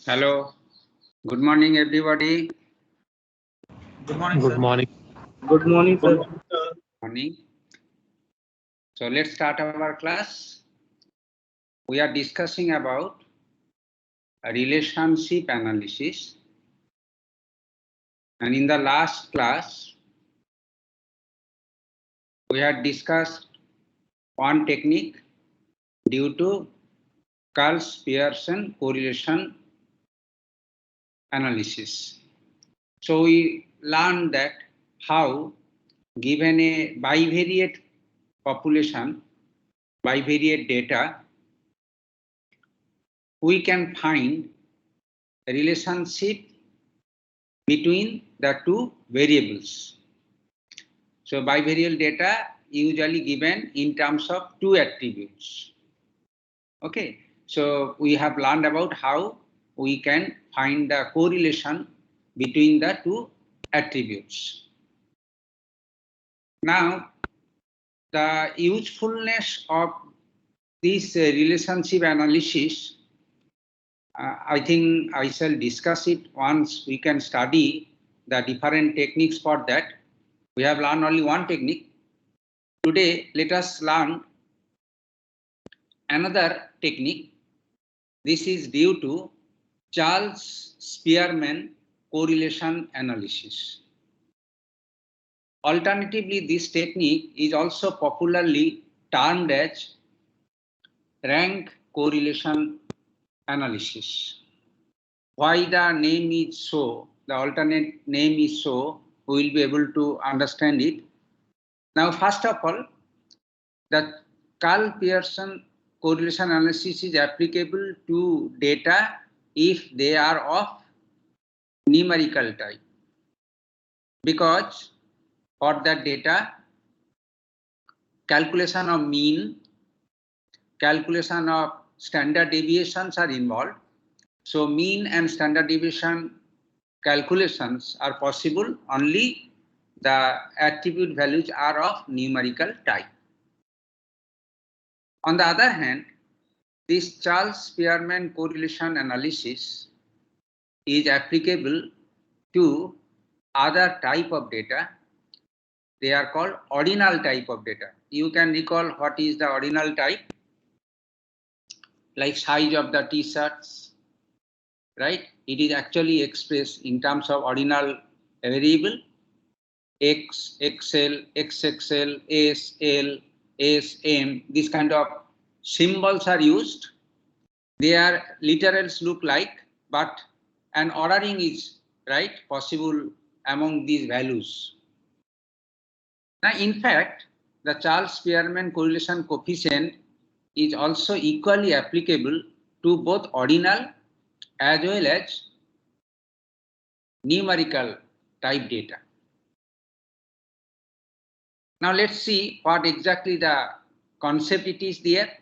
Hello. Good morning, everybody. Good morning, Good sir. morning. Good morning, sir. Morning. So let's start our class. We are discussing about a relationship analysis. And in the last class, we had discussed one technique due to Karl-Pearson correlation analysis. So we learned that how, given a bivariate population, bivariate data, we can find a relationship between the two variables. So bivariate data usually given in terms of two attributes. Okay, so we have learned about how we can find the correlation between the two attributes. Now, the usefulness of this relationship analysis, I think I shall discuss it once we can study the different techniques for that. We have learned only one technique. Today, let us learn another technique. This is due to Charles Spearman correlation analysis. Alternatively, this technique is also popularly termed as rank correlation analysis. Why the name is so, the alternate name is so, we will be able to understand it. Now, first of all, the Karl-Pearson correlation analysis is applicable to data if they are of numerical type. Because for that data, calculation of mean, calculation of standard deviations are involved. So mean and standard deviation calculations are possible only the attribute values are of numerical type. On the other hand, this Charles Spearman correlation analysis is applicable to other type of data. They are called ordinal type of data. You can recall what is the ordinal type, like size of the t-shirts, right? It is actually expressed in terms of ordinal variable X, XL, XXL, S, L, S, M. These kind of symbols are used. Their literals look like, but an ordering is right possible among these values. Now, in fact, the Charles Spearman correlation coefficient is also equally applicable to both ordinal as well as numerical type data. Now let's see what exactly the concept it is there.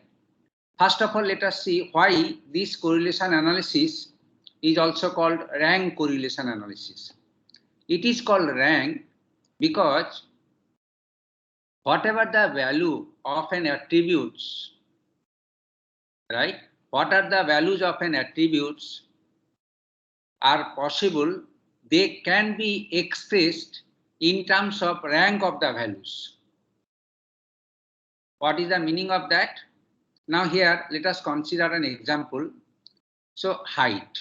First of all, let us see why this correlation analysis is also called rank correlation analysis. It is called rank because whatever the value of an attributes, right? What are the values of an attributes are possible, they can be expressed in terms of rank of the values. What is the meaning of that? Now here, let us consider an example. So height.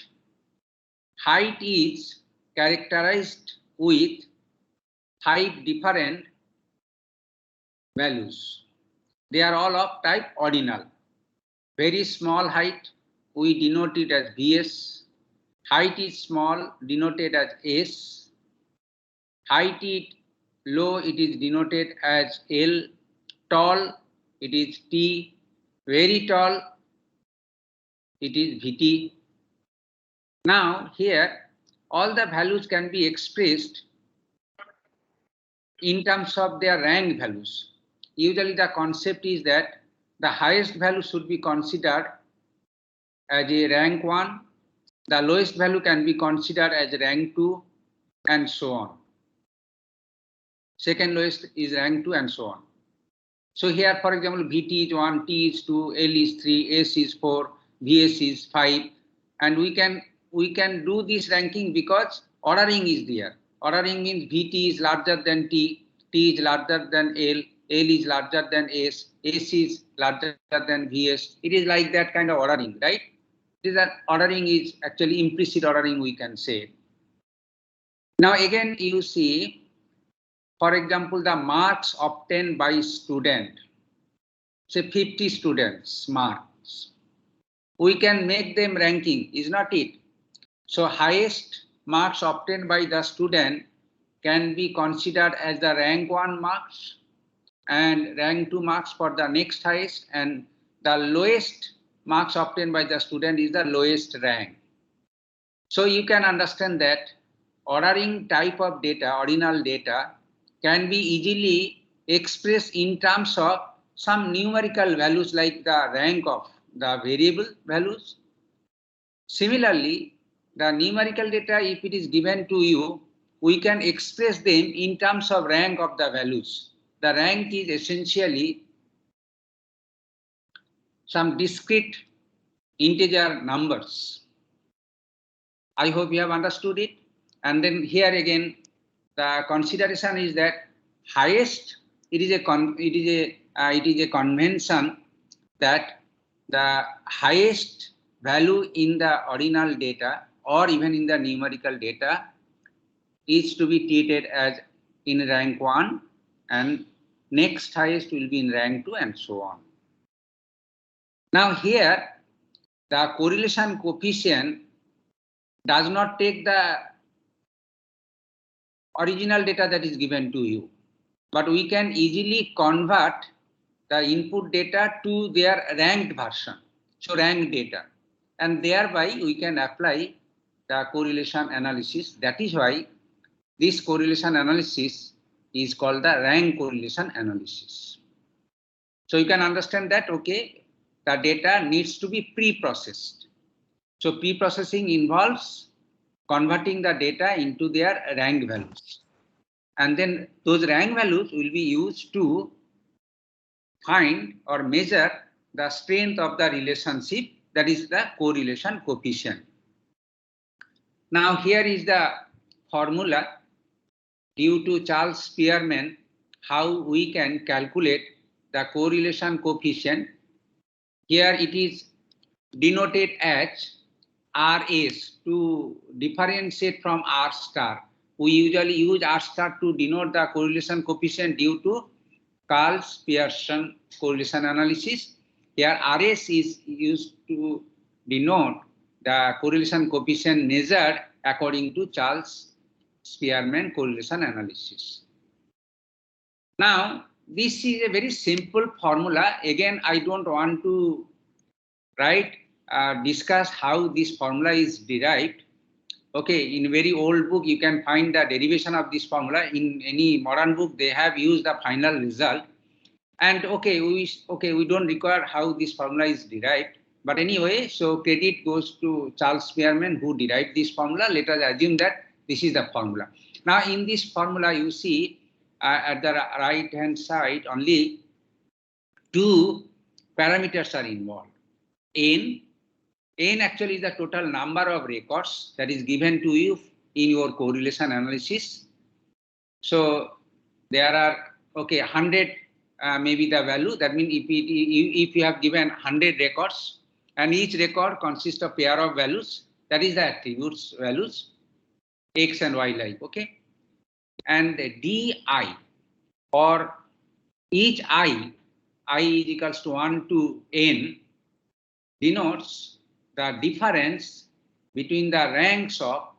Height is characterized with 5 different values. They are all of type ordinal. Very small height, we denote it as Vs. Height is small, denoted as S. Height is low, it is denoted as L. Tall, it is T. Very tall, it is Vt. Now here, all the values can be expressed in terms of their rank values. Usually the concept is that the highest value should be considered as a rank 1, the lowest value can be considered as rank 2, and so on. Second lowest is rank 2 and so on. So here, for example, Vt is 1, T is 2, L is 3, S is 4, Vs is 5, and we can we can do this ranking because ordering is there. Ordering means Vt is larger than T, T is larger than L, L is larger than S, S is larger than Vs. It is like that kind of ordering, right? It is that ordering is actually implicit ordering, we can say. Now again, you see, for example, the marks obtained by student, say 50 students marks. We can make them ranking, is not it? So highest marks obtained by the student can be considered as the rank 1 marks and rank 2 marks for the next highest, and the lowest marks obtained by the student is the lowest rank. So you can understand that ordering type of data, ordinal data, can be easily expressed in terms of some numerical values like the rank of the variable values. Similarly, the numerical data, if it is given to you, we can express them in terms of rank of the values. The rank is essentially some discrete integer numbers. I hope you have understood it. And then here again, the consideration is that highest, it is a convention that the highest value in the ordinal data or even in the numerical data is to be treated as in rank 1, and next highest will be in rank 2, and so on. Now here, the correlation coefficient does not take the original data that is given to you, but we can easily convert the input data to their ranked version, so ranked data, and thereby we can apply the correlation analysis. That is why this correlation analysis is called the rank correlation analysis. So you can understand that, okay, the data needs to be pre-processed. So pre-processing involves converting the data into their rank values. And then those rank values will be used to find or measure the strength of the relationship, that is the correlation coefficient. Now here is the formula due to Charles Spearman, how we can calculate the correlation coefficient. Here it is denoted as RS to differentiate from R star. We usually use R star to denote the correlation coefficient due to Charles Pearson correlation analysis. Here RS is used to denote the correlation coefficient measured according to Charles Spearman correlation analysis. Now, this is a very simple formula. Again, I don't want to discuss how this formula is derived. Okay, in very old book, you can find the derivation of this formula. In any modern book, they have used the final result. And okay, we don't require how this formula is derived. But anyway, so credit goes to Charles Spearman, who derived this formula. Let us assume that this is the formula. Now, in this formula, you see at the right hand side only two parameters are involved. N actually is the total number of records that is given to you in your correlation analysis. So there are 100 maybe the value. That means if you have given 100 records and each record consists of pair of values, that is the attributes values X and Y like, okay. And Di, or each I is equals to 1 to N, denotes the difference between the ranks of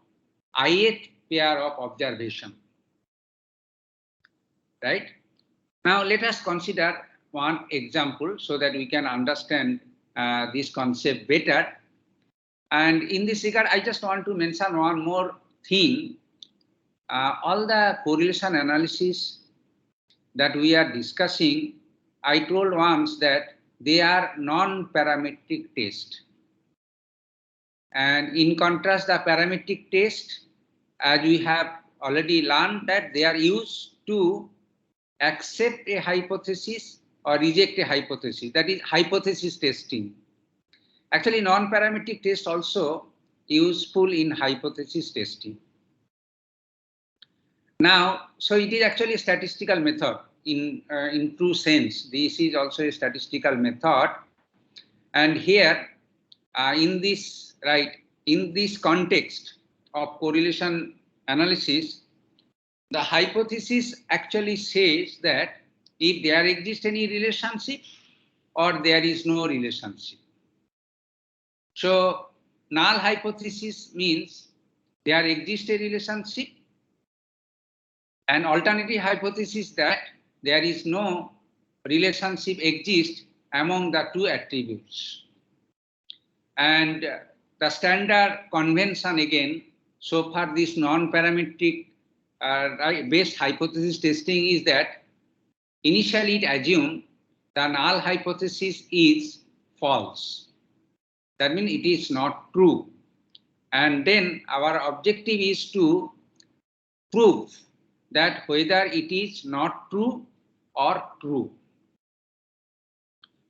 ith pair of observation. Right? Now let us consider one example so that we can understand this concept better. And in this regard, I just want to mention one more thing. All the correlation analysis that we are discussing, I told once that they are non-parametric tests. And in contrast, the parametric test, as we have already learned, that they are used to accept a hypothesis or reject a hypothesis. That is hypothesis testing. Actually, non-parametric tests also useful in hypothesis testing. Now, so it is actually a statistical method in true sense. This is also a statistical method, and here in this context of correlation analysis, the hypothesis actually says that if there exists any relationship or there is no relationship. So null hypothesis means there exists a relationship, and alternative hypothesis that there is no relationship exists among the two attributes. And the standard convention again, so far this non-parametric based hypothesis testing is that initially it assumes the null hypothesis is false. That means it is not true. And then our objective is to prove that whether it is not true or true.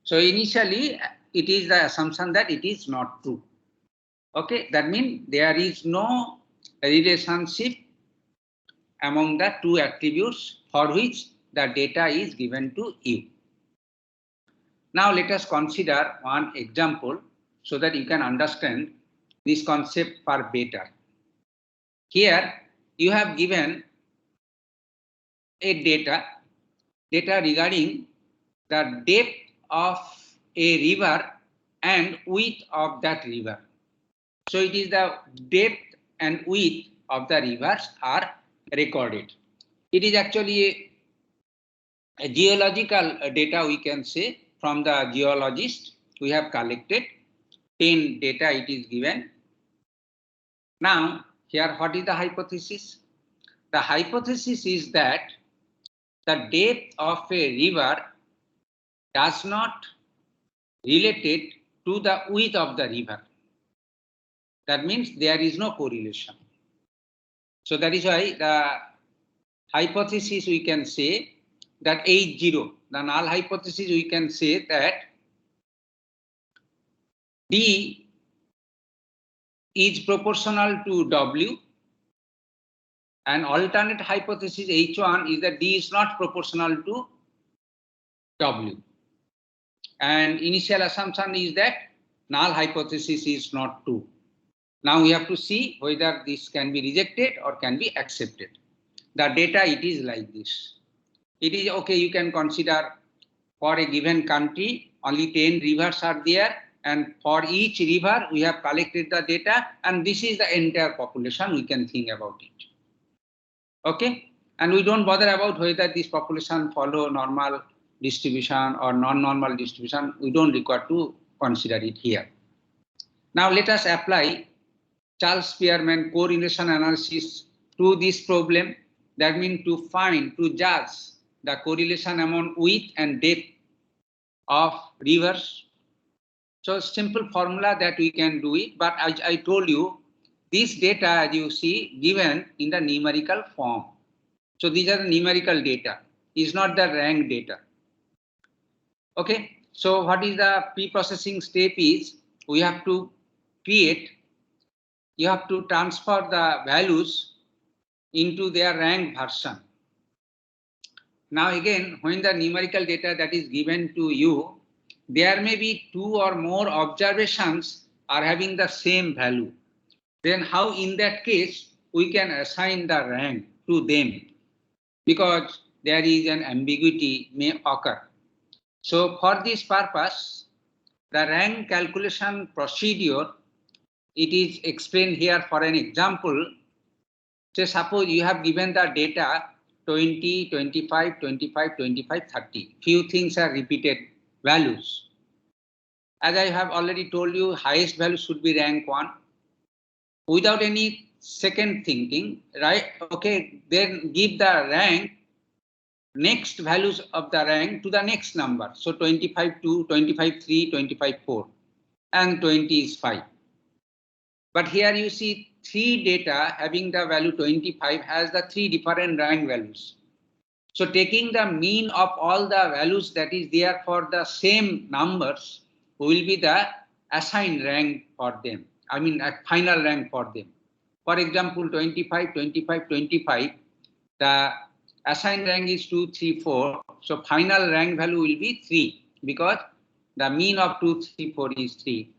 So initially it is the assumption that it is not true. Okay, that means there is no relationship among the two attributes for which the data is given to you. Now let us consider one example so that you can understand this concept far better. Here you have given a data regarding the depth of a river and width of that river. So it is the depth and width of the rivers are recorded. It is actually a geological data, we can say, from the geologist. We have collected 10 data, it is given. Now, here what is the hypothesis? The hypothesis is that the depth of a river does not relate to the width of the river. That means there is no correlation. So that is why the hypothesis we can say that H0, the null hypothesis we can say that D is proportional to W, and alternate hypothesis H1 is that D is not proportional to W. And initial assumption is that null hypothesis is not true. Now we have to see whether this can be rejected or can be accepted. The data, it is like this. It is okay, you can consider for a given country only 10 rivers are there, and for each river we have collected the data, and this is the entire population, we can think about it. Okay, and we don't bother about whether this population follow normal distribution or non-normal distribution. We don't require to consider it here. Now let us apply Charles Spearman correlation analysis to this problem. That means to judge the correlation among width and depth of rivers. So simple formula that we can do it, but I told you this data, as you see, given in the numerical form. So these are the numerical data, is not the rank data. Okay, so what is the pre-processing step is we have to create, you have to transfer the values into their rank version. Now again, when the numerical data that is given to you, there may be 2 or more observations are having the same value. Then how in that case we can assign the rank to them, because there is an ambiguity may occur. So for this purpose, the rank calculation procedure, it is explained here for an example. Say suppose you have given the data 20, 25, 25, 25, 30. Few things are repeated values. As I have already told you, highest value should be rank 1. Without any second thinking, right? Okay, then give the rank, next values of the rank to the next number. So 25 2, 25 3, 25 4, and 20 is 5. But here you see 3 data having the value 25 has the 3 different rank values. So taking the mean of all the values that is there for the same numbers will be the assigned rank for them. I mean a final rank for them. For example, 25, 25, 25, the assigned rank is 2, 3, 4. So final rank value will be 3 because the mean of 2, 3, 4 is 3.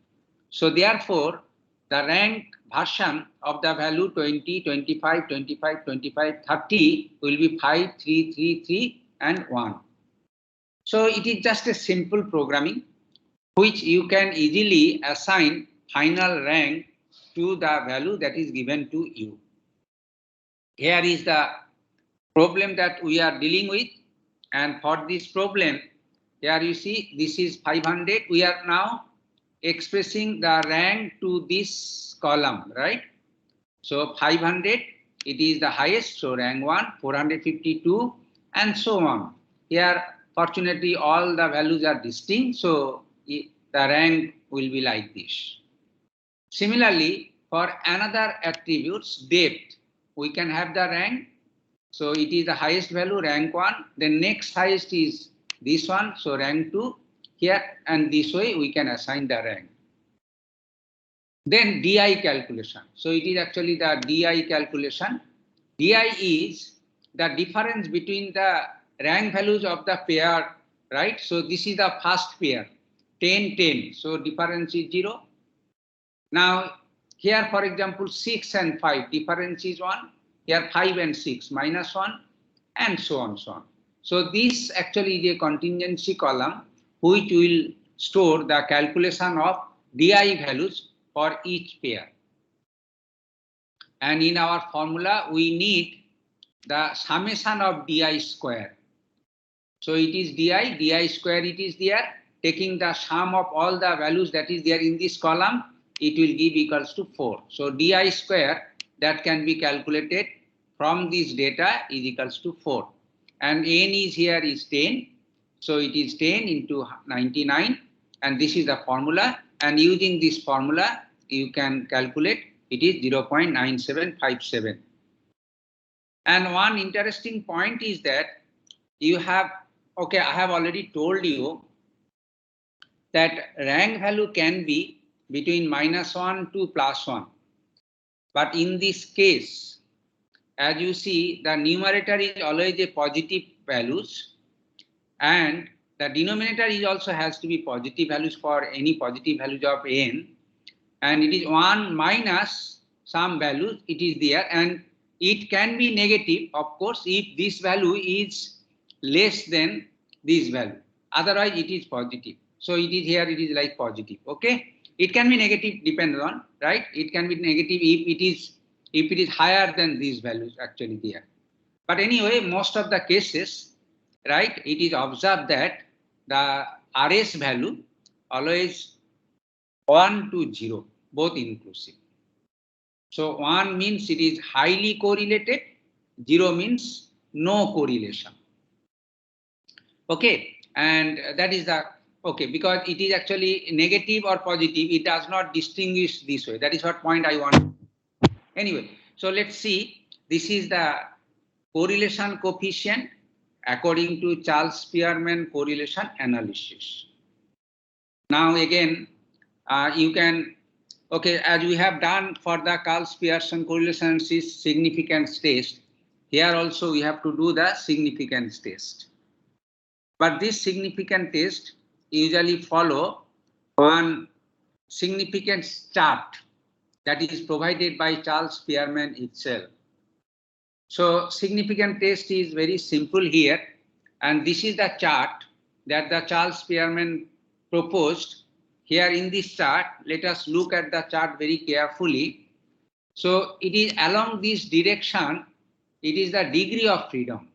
So therefore, the rank version of the value 20, 25, 25, 25, 30 will be 5, 3, 3, 3 and 1. So it is just a simple programming which you can easily assign final rank to the value that is given to you. Here is the problem that we are dealing with, and for this problem, here you see this is 500. We are now expressing the rank to this column, right? So 500, it is the highest, so rank 1, 452 and so on. Here fortunately all the values are distinct, so the rank will be like this. Similarly, for another attributes, depth, we can have the rank. So it is the highest value, rank 1. Then next highest is this one, so rank 2 here, and this way we can assign the rank. Then DI calculation. So it is actually the DI calculation. DI is the difference between the rank values of the pair, right? So this is the first pair, 10, 10. So difference is 0. Now here, for example, 6 and 5, difference is 1. Here 5 and 6, minus 1, and so on, so on. So this actually is a contingency column which will store the calculation of DI values for each pair. And in our formula, we need the summation of DI square. So it is DI square it is there, taking the sum of all the values that is there in this column, it will give equals to 4. So DI square that can be calculated from this data is equals to 4. And N is here is 10. So it is 10 into 99. And this is the formula. And using this formula, you can calculate it is 0.9757. And one interesting point is that you have, okay, I have already told you that rank value can be between -1 to +1. But in this case, as you see, the numerator is always a positive values, and the denominator is also has to be positive values for any positive values of n, and it is 1 minus some values, it is there, and it can be negative, of course, if this value is less than this value. Otherwise, it is positive. So it is here, it is like positive. Okay, it can be negative, depends on, right? It can be negative if it is higher than these values actually there. But anyway, most of the cases, right, it is observed that the RS value always 1 to 0, both inclusive. So 1 means it is highly correlated, 0 means no correlation. Okay, and that is the, okay, because it is actually negative or positive, it does not distinguish this way. That is what point I want. Anyway, so let's see, this is the correlation coefficient according to Charles Spearman correlation analysis. Now again, you can, okay, as we have done for the Charles-Pearson correlation significance test, here also we have to do the significance test. But this significance test usually follow one significance chart that is provided by Charles Spearman itself. So significance test is very simple here, and this is the chart that the Charles Spearman proposed. Here in this chart, let us look at the chart very carefully. So it is along this direction, it is the degree of freedom.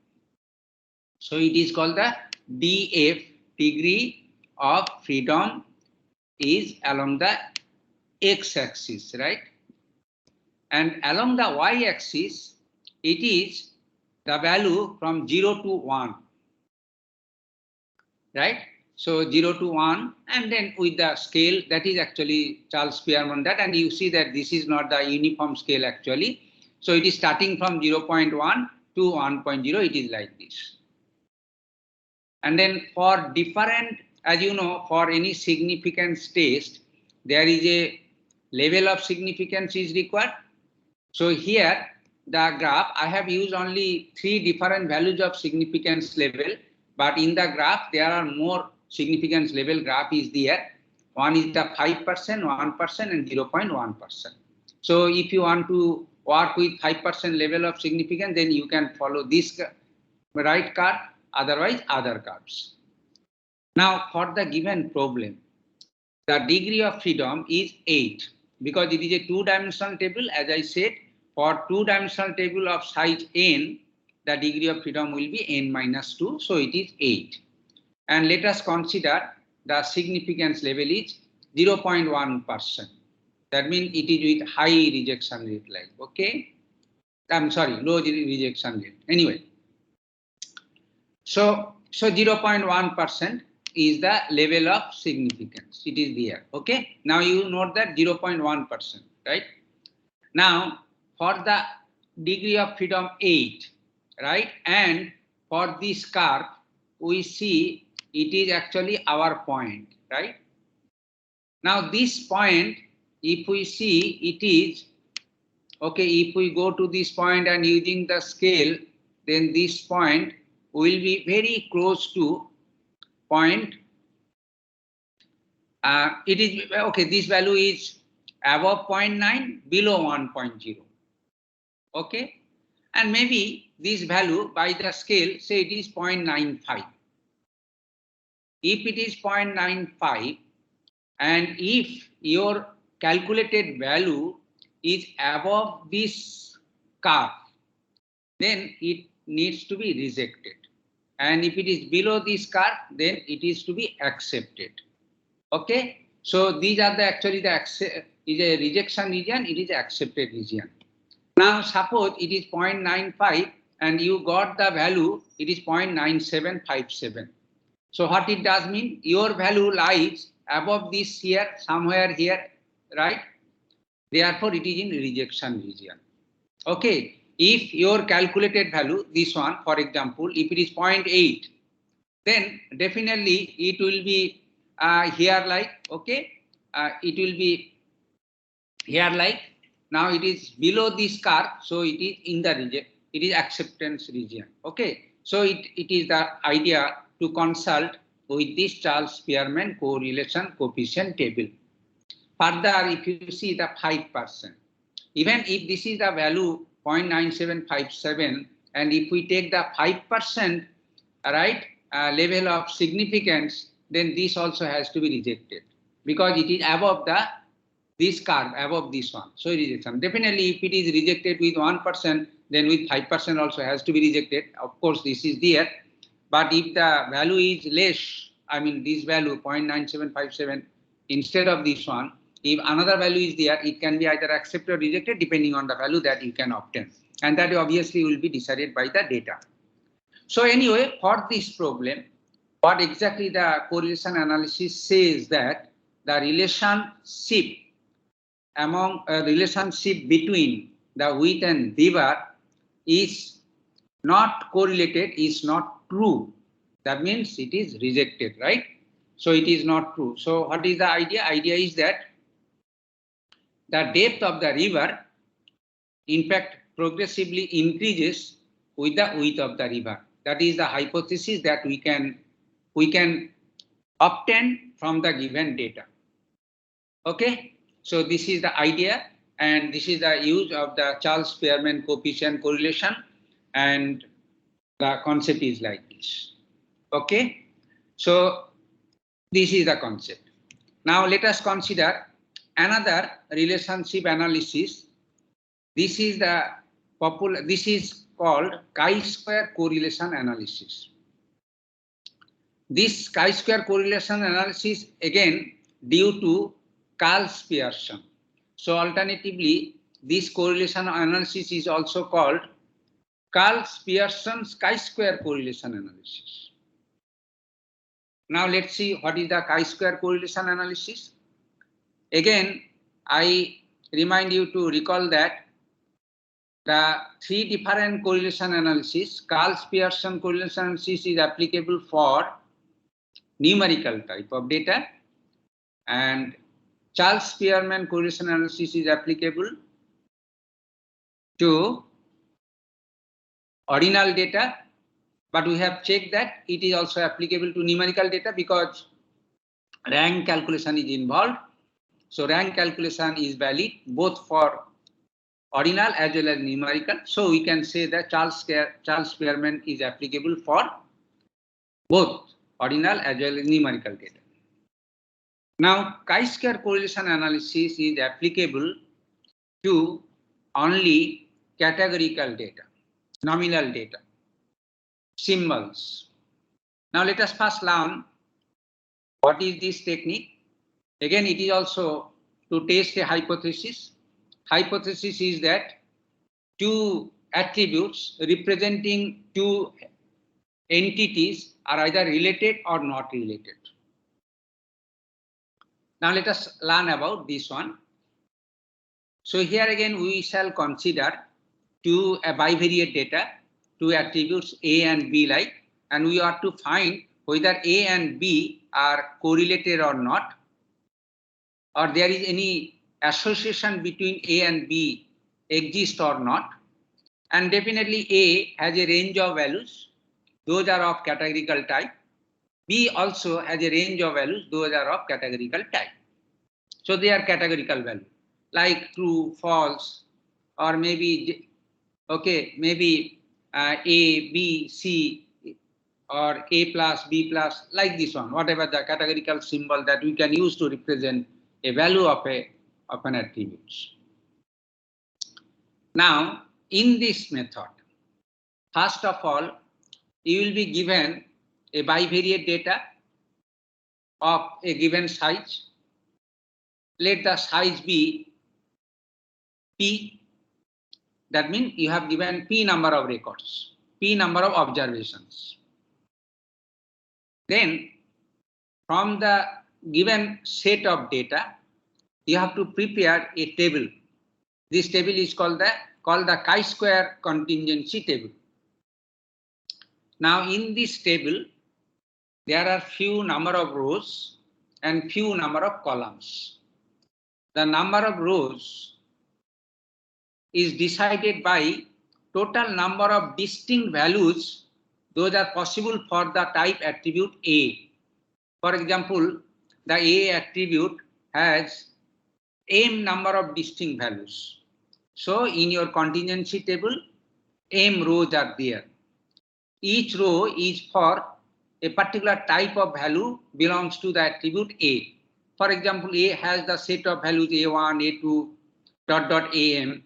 So it is called the DF, degree of freedom is along the x-axis, right? And along the y-axis, it is the value from 0 to 1, right? So 0 to 1, and then with the scale, that is actually Charles Spearman that, and you see that this is not the uniform scale actually. So it is starting from 0.1 to 1.0, it is like this. And then for different, as you know, for any significance test, there is a level of significance is required. So here the graph, I have used only 3 different values of significance level, but in the graph there are more significance level graph is there. One is the 5%, 1% and 0.1%. So if you want to work with 5% level of significance, then you can follow this right curve, otherwise other curves. Now for the given problem, the degree of freedom is 8 because it is a 2-dimensional table. As I said, for 2-dimensional table of size n, the degree of freedom will be n minus 2, so it is 8. And let us consider the significance level is 0.1%. That means it is with high rejection rate, like, okay? I'm sorry, low rejection rate. Anyway, so 0.1% is the level of significance. It is there, okay? Now you note that 0.1%, right? Now for the degree of freedom 8, right? And for this curve, we see it is actually our point, right? Now this point, if we see it is, okay, if we go to this point and using the scale, then this point will be very close to point. It is, okay, this value is above 0.9, below 1.0. Okay, and maybe this value by the scale, say it is 0.95. If it is 0.95 and if your calculated value is above this curve, then it needs to be rejected. And if it is below this curve, then it is to be accepted. Okay, so these are the actually the is a rejection region, it is accepted region. Now suppose it is 0.95 and you got the value, it is 0.9757. So what it does mean, your value lies above this here, somewhere here, right? Therefore it is in rejection region. Okay, if your calculated value, this one for example, if it is 0.8, then definitely it will be here like, okay, it will be here like. Now it is below this curve, so it is in the region, it is acceptance region. Okay, so it is the idea to consult with this Charles Spearman correlation coefficient table. Further, if you see the 5%, even if this is the value 0.9757, and if we take the 5%, right, level of significance, then this also has to be rejected because it is above the this curve, above this one. So rejection. Definitely, if it is rejected with 1%, then with 5% also has to be rejected. Of course, this is there. But if the value is less, I mean this value 0.9757 instead of this one, if another value is there, it can be either accepted or rejected depending on the value that you can obtain. And that obviously will be decided by the data. So anyway, for this problem, what exactly the correlation analysis says that the relationship among a relationship between the width and river is not correlated, is not true. That means it is rejected, right? So it is not true. So what is the idea? Idea is that the depth of the river, in fact, progressively increases with the width of the river. That is the hypothesis that we can obtain from the given data. Okay. So this is the idea, and this is the use of the Charles Spearman coefficient correlation, and the concept is like this. Okay, so this is the concept. Now let us consider another relationship analysis. This is the popular. This is called chi-square correlation analysis. This chi-square correlation analysis again due to Carl Pearson. So alternatively, this correlation analysis is also called Carl Pearson's chi-square correlation analysis. Now let's see what is the chi-square correlation analysis. Again, I remind you to recall that the 3 different correlation analysis, Carl Pearson correlation analysis is applicable for numerical type of data, and Charles-Spearman correlation analysis is applicable to ordinal data, but we have checked that it is also applicable to numerical data because rank calculation is involved. So rank calculation is valid both for ordinal as well as numerical. So we can say that Charles-Spearman is applicable for both ordinal as well as numerical data. Now, chi-square correlation analysis is applicable to only categorical data, nominal data, symbols. Now, let us first learn what is this technique. Again, it is also to test a hypothesis. Hypothesis is that two attributes representing two entities are either related or not related. Now let us learn about this one. So here again we shall consider two bivariate data, two attributes A and B like, and we are to find whether A and B are correlated or not, or there is any association between A and B exist or not. And definitely A has a range of values, those are of categorical type. B also has a range of values, those are of categorical type. So they are categorical values like true, false, or maybe, okay, maybe A, B, C, or A plus, B plus, like this one, whatever the categorical symbol that we can use to represent a value of an attribute. Now, in this method, first of all, you will be given a bivariate data of a given size. Let the size be P. That means you have given P number of records, P number of observations. Then from the given set of data, you have to prepare a table. This table is called the chi-square contingency table. Now in this table, there are few number of rows and few number of columns. The number of rows is decided by total number of distinct values, those are possible for the type attribute A. For example, the A attribute has m number of distinct values. So in your contingency table, m rows are there. Each row is for a particular type of value belongs to the attribute A. For example, A has the set of values A1, A2, am.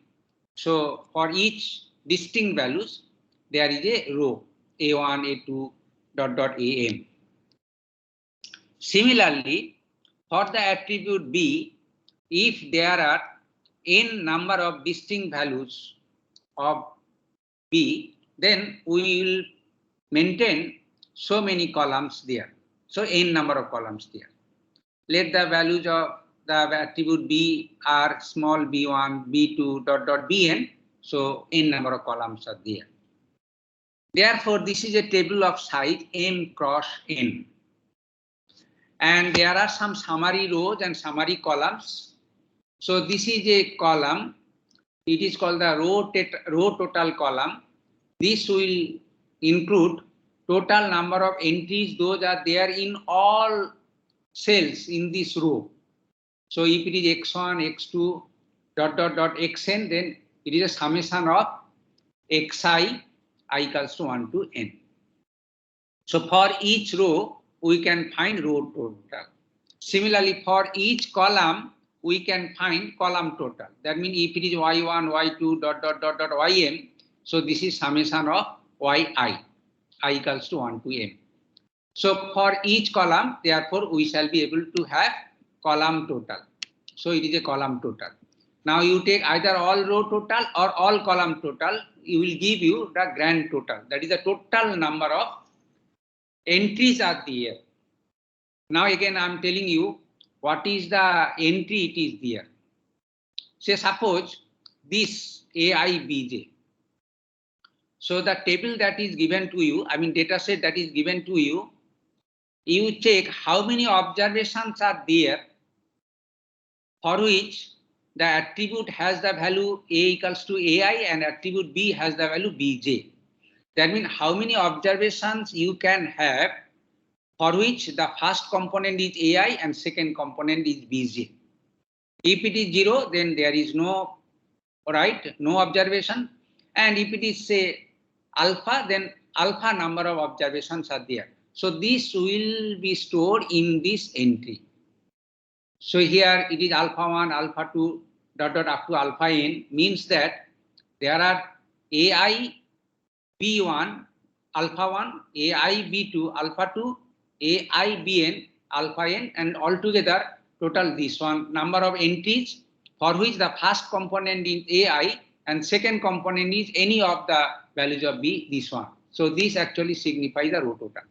So for each distinct values, there is a row A1, A2, am. Similarly, for the attribute B, if there are n number of distinct values of B, then we will maintain so many columns there. So n number of columns there. Let the values of the attribute B are small b1, b2, bn. So n number of columns are there. Therefore, this is a table of size m cross n. And there are some summary rows and summary columns. So this is a column. It is called the row total column. This will include total number of entries, those are there in all cells in this row. So if it is x1, x2, xn, then it is a summation of xi, I equals to 1 to n. So for each row, we can find row total. Similarly, for each column, we can find column total. That means if it is y1, y2, ym, so this is summation of yi, I equals to 1 to m. So for each column, therefore, we shall be able to have column total. So it is a column total. Now you take either all row total or all column total, it will give you the grand total. That is the total number of entries are there. Now again, I am telling you what is the entry it is there. Say suppose this AIBJ. So the table that is given to you, I mean data set that is given to you, you check how many observations are there for which the attribute has the value A equals to AI and attribute B has the value BJ. That means how many observations you can have for which the first component is AI and second component is BJ. If it is 0, then there is no observation. And if it is say alpha, then alpha number of observations are there. So this will be stored in this entry. So here it is alpha 1, alpha 2, dot dot up to alpha n, means that there are AI B1, alpha 1, AI B2, alpha 2, AI Bn, alpha n, and altogether total this one number of entries for which the first component is AI and second component is any of the values of B, this one. So this actually signifies the row total.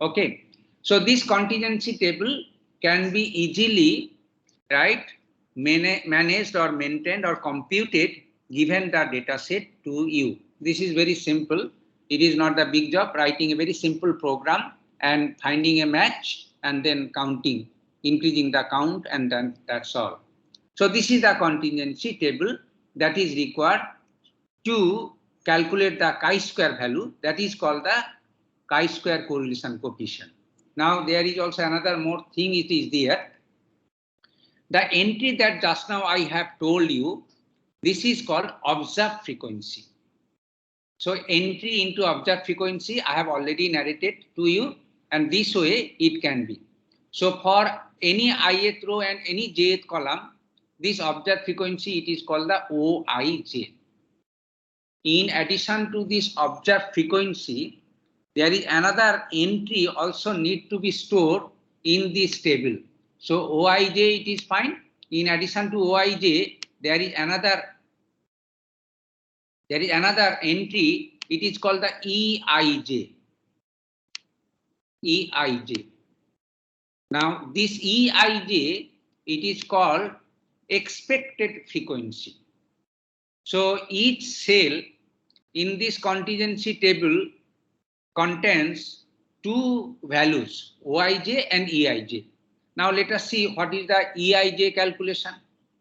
Okay. So this contingency table can be easily managed or maintained or computed given the data set to you. This is very simple. It is not a big job, writing a very simple program and finding a match and then counting, increasing the count, and then that's all. So this is the contingency table that is required to calculate the chi-square value, that is called the chi-square correlation coefficient. Now there is also another more thing it is there. The entry that just now I have told you, this is called observed frequency. So entry into observed frequency I have already narrated to you, and this way it can be. So for any ith row and any jth column, this observed frequency, it is called the OIJ. In addition to this observed frequency, there is another entry also need to be stored in this table. So OIJ, it is fine. In addition to OIJ, there is another entry. It is called the EIJ. EIJ. Now this EIJ, it is called expected frequency. So each cell in this contingency table contains two values, OIJ and EIJ. Now let us see what is the EIJ calculation.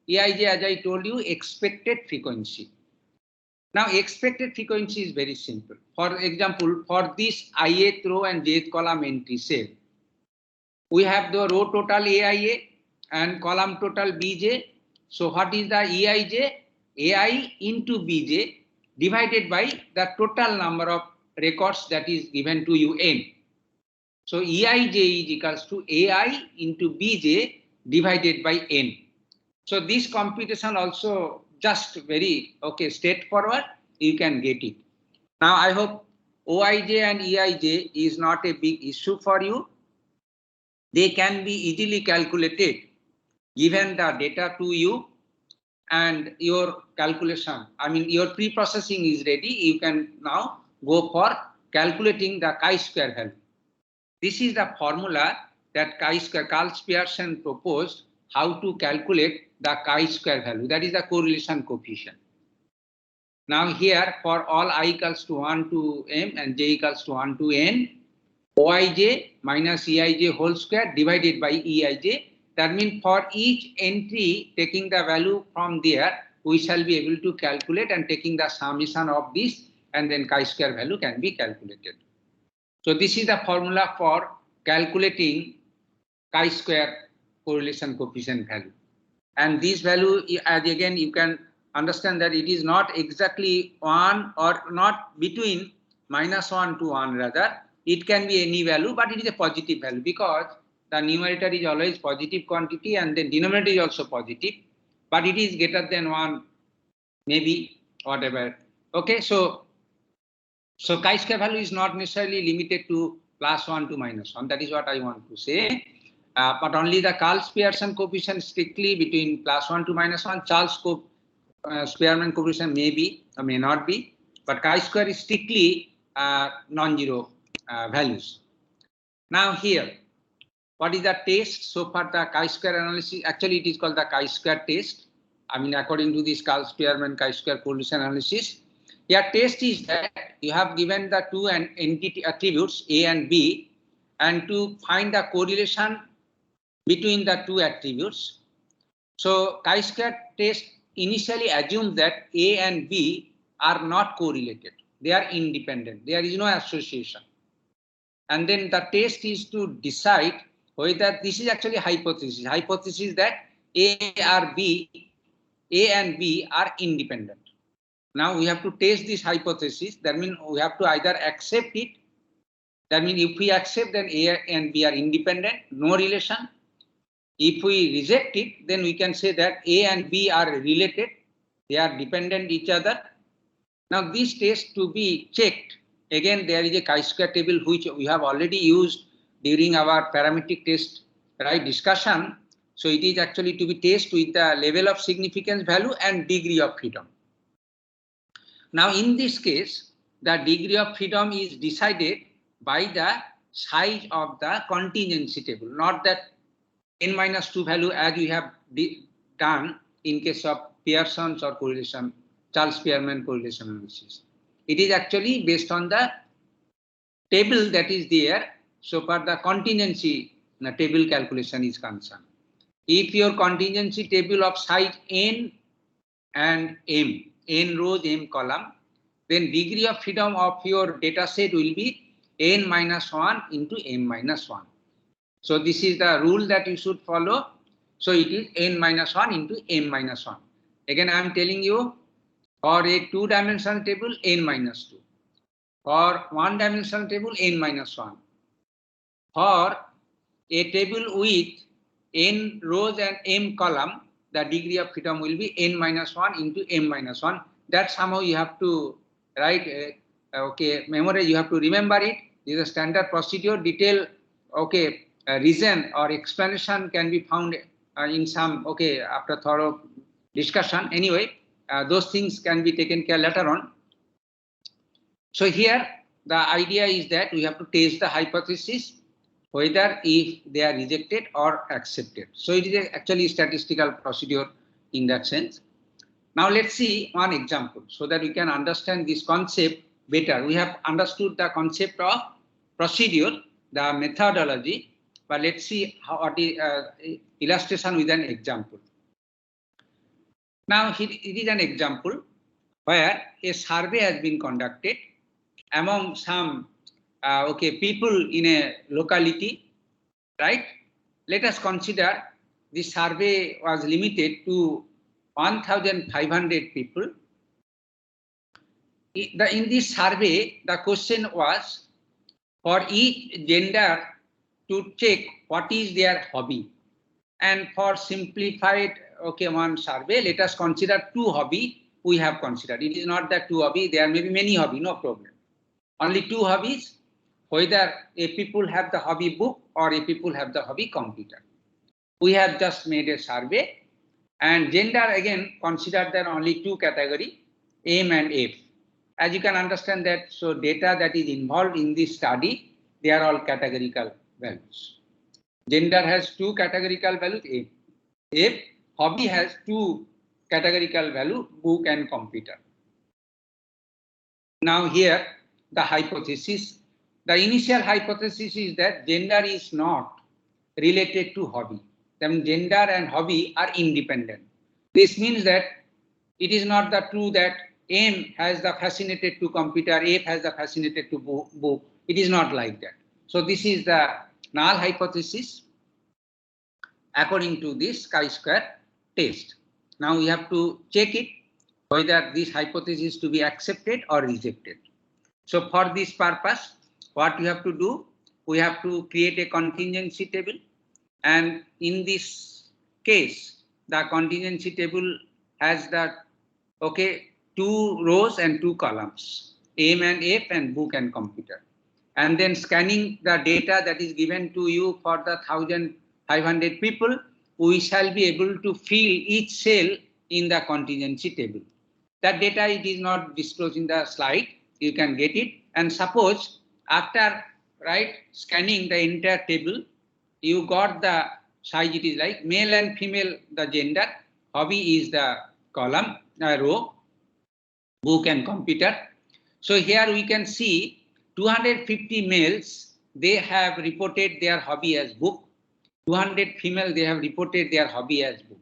EIJ, as I told you, expected frequency. Now expected frequency is very simple. For example, for this ith row and jth column entry cell, we have the row total AIA and column total BJ. So what is the EIJ? AI into BJ divided by the total number of records that is given to you n. So EIJ is equals to AI into BJ divided by n. So this computation also just very straightforward, you can get it. Now I hope OIJ and EIJ is not a big issue for you. They can be easily calculated given the data to you and your calculation. I mean your pre-processing is ready. You can now go for calculating the chi-square value. This is the formula that chi-square Carl Pearson proposed, how to calculate the chi-square value. That is the correlation coefficient. Now here for all I equals to 1 to m and j equals to 1 to n, OIJ minus EIJ whole square divided by EIJ. That means for each entry taking the value from there, we shall be able to calculate, and taking the summation of this, and then chi-square value can be calculated. So this is the formula for calculating chi-square correlation coefficient value. And this value, as again, you can understand that it is not exactly 1 or not between -1 to 1, rather it can be any value, but it is a positive value because the numerator is always positive quantity and the denominator is also positive, but it is greater than 1, maybe whatever. Okay, so chi-square value is not necessarily limited to +1 to -1. That is what I want to say. But only the Carl Pearson coefficient strictly between +1 to -1. Charles Spearman coefficient may be or may not be, but chi-square is strictly non-zero values. Now here, what is the test? So far the chi-square analysis, actually it is called the chi-square test. I mean according to this Carl Spearman chi-square correlation analysis. Here test is that you have given the two entity attributes A and B, and to find the correlation between the two attributes, So chi-square test initially assumes that A and B are not correlated. They are independent. There is no association. And then the test is to decide whether this is actually hypothesis. Hypothesis that A and B are independent. Now we have to test this hypothesis. That means we have to either accept it. That means if we accept, then A and B are independent, no relation. If we reject it, then we can say that A and B are related. They are dependent each other. Now this test to be checked, again there is a chi-square table which we have already used during our parametric test, right, discussion. So it is actually to be tested with the level of significance value and degree of freedom. Now in this case, the degree of freedom is decided by the size of the contingency table, not that n-2 value as we have done in case of Pearson's or correlation, Charles Spearman correlation analysis. It is actually based on the table that is there, so far the contingency table calculation is concerned. If your contingency table of size n and m, n rows, m column, then degree of freedom of your data set will be n-1 into m-1. So this is the rule that you should follow. So it is n-1 into m-1. Again, I am telling you, for a two-dimensional table, n-2. For one-dimensional table, n-1. For a table with n rows and m column, the degree of freedom will be n-1 into m-1. That somehow you have to write, okay, memorize, you have to remember it. This is a standard procedure. Detail, okay, reason or explanation can be found in some, okay, after thorough discussion. Anyway, those things can be taken care later on. So here the idea is that we have to test the hypothesis whether if they are rejected or accepted. So it is actually a statistical procedure in that sense. Now let's see one example so that we can understand this concept better. We have understood the concept of procedure, the methodology, but let's see how what is illustration with an example. Now it is an example where a survey has been conducted among some okay, people in a locality, right? Let us consider this survey was limited to 1,500 people. In this survey, the question was for each gender to check what is their hobby. And for simplified, okay, one survey, let us consider two hobby we have considered. It is not that two hobby, there may be many hobby, no problem. Only two hobbies, whether a people have the hobby book or a people have the hobby computer. We have just made a survey, and gender again consider there are only two category, M and F. As you can understand that, so data that is involved in this study, they are all categorical values. Gender has two categorical values, A. F, hobby has two categorical value, book and computer. Now here the hypothesis, the initial hypothesis is that gender is not related to hobby. Then gender and hobby are independent. This means that it is not the true that M has the fascinated to computer, F has the fascinated to book. It is not like that. So this is the null hypothesis according to this chi-square test. Now we have to check it whether this hypothesis to be accepted or rejected. So for this purpose, what we have to do, we have to create a contingency table, and in this case, the contingency table has the okay 2 rows and 2 columns, M and F and book and computer, and then scanning the data that is given to you for the 1,500 people, we shall be able to fill each cell in the contingency table. That data it is not disclosed in the slide. You can get it, and suppose after scanning the entire table, you got the size. It is like male and female, the gender, hobby is the column, row, book and computer. So here we can see 250 males, they have reported their hobby as book. 200 female, they have reported their hobby as book.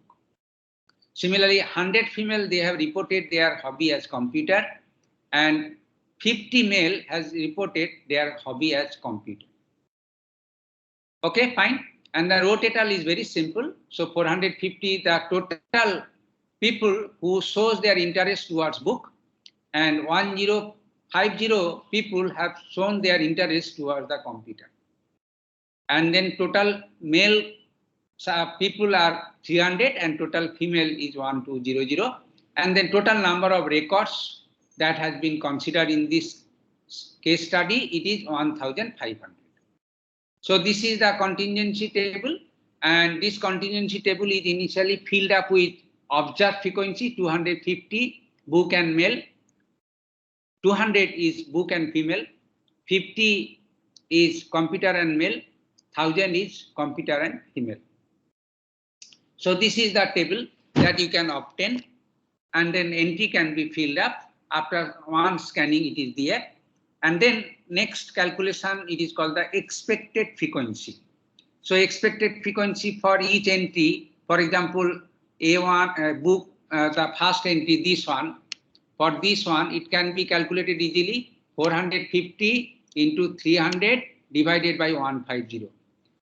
Similarly, 100 female, they have reported their hobby as computer, and 50 male has reported their hobby as computer. Okay, fine. And the row total is very simple. So 450, the total people who shows their interest towards book, and 1050 people have shown their interest towards the computer. And then total male people are 300 and total female is 1200. And then total number of records that has been considered in this case study, it is 1500. So this is the contingency table, and this contingency table is initially filled up with observed frequency 250 book and male, 200 is book and female, 50 is computer and male, 1000 is computer and female. So this is the table that you can obtain, and then entry can be filled up. After one scanning, it is there. And then next calculation, it is called the expected frequency. So expected frequency for each entry, for example, A1 book, the first entry, this one. For this one, it can be calculated easily, 450 into 300 divided by 150.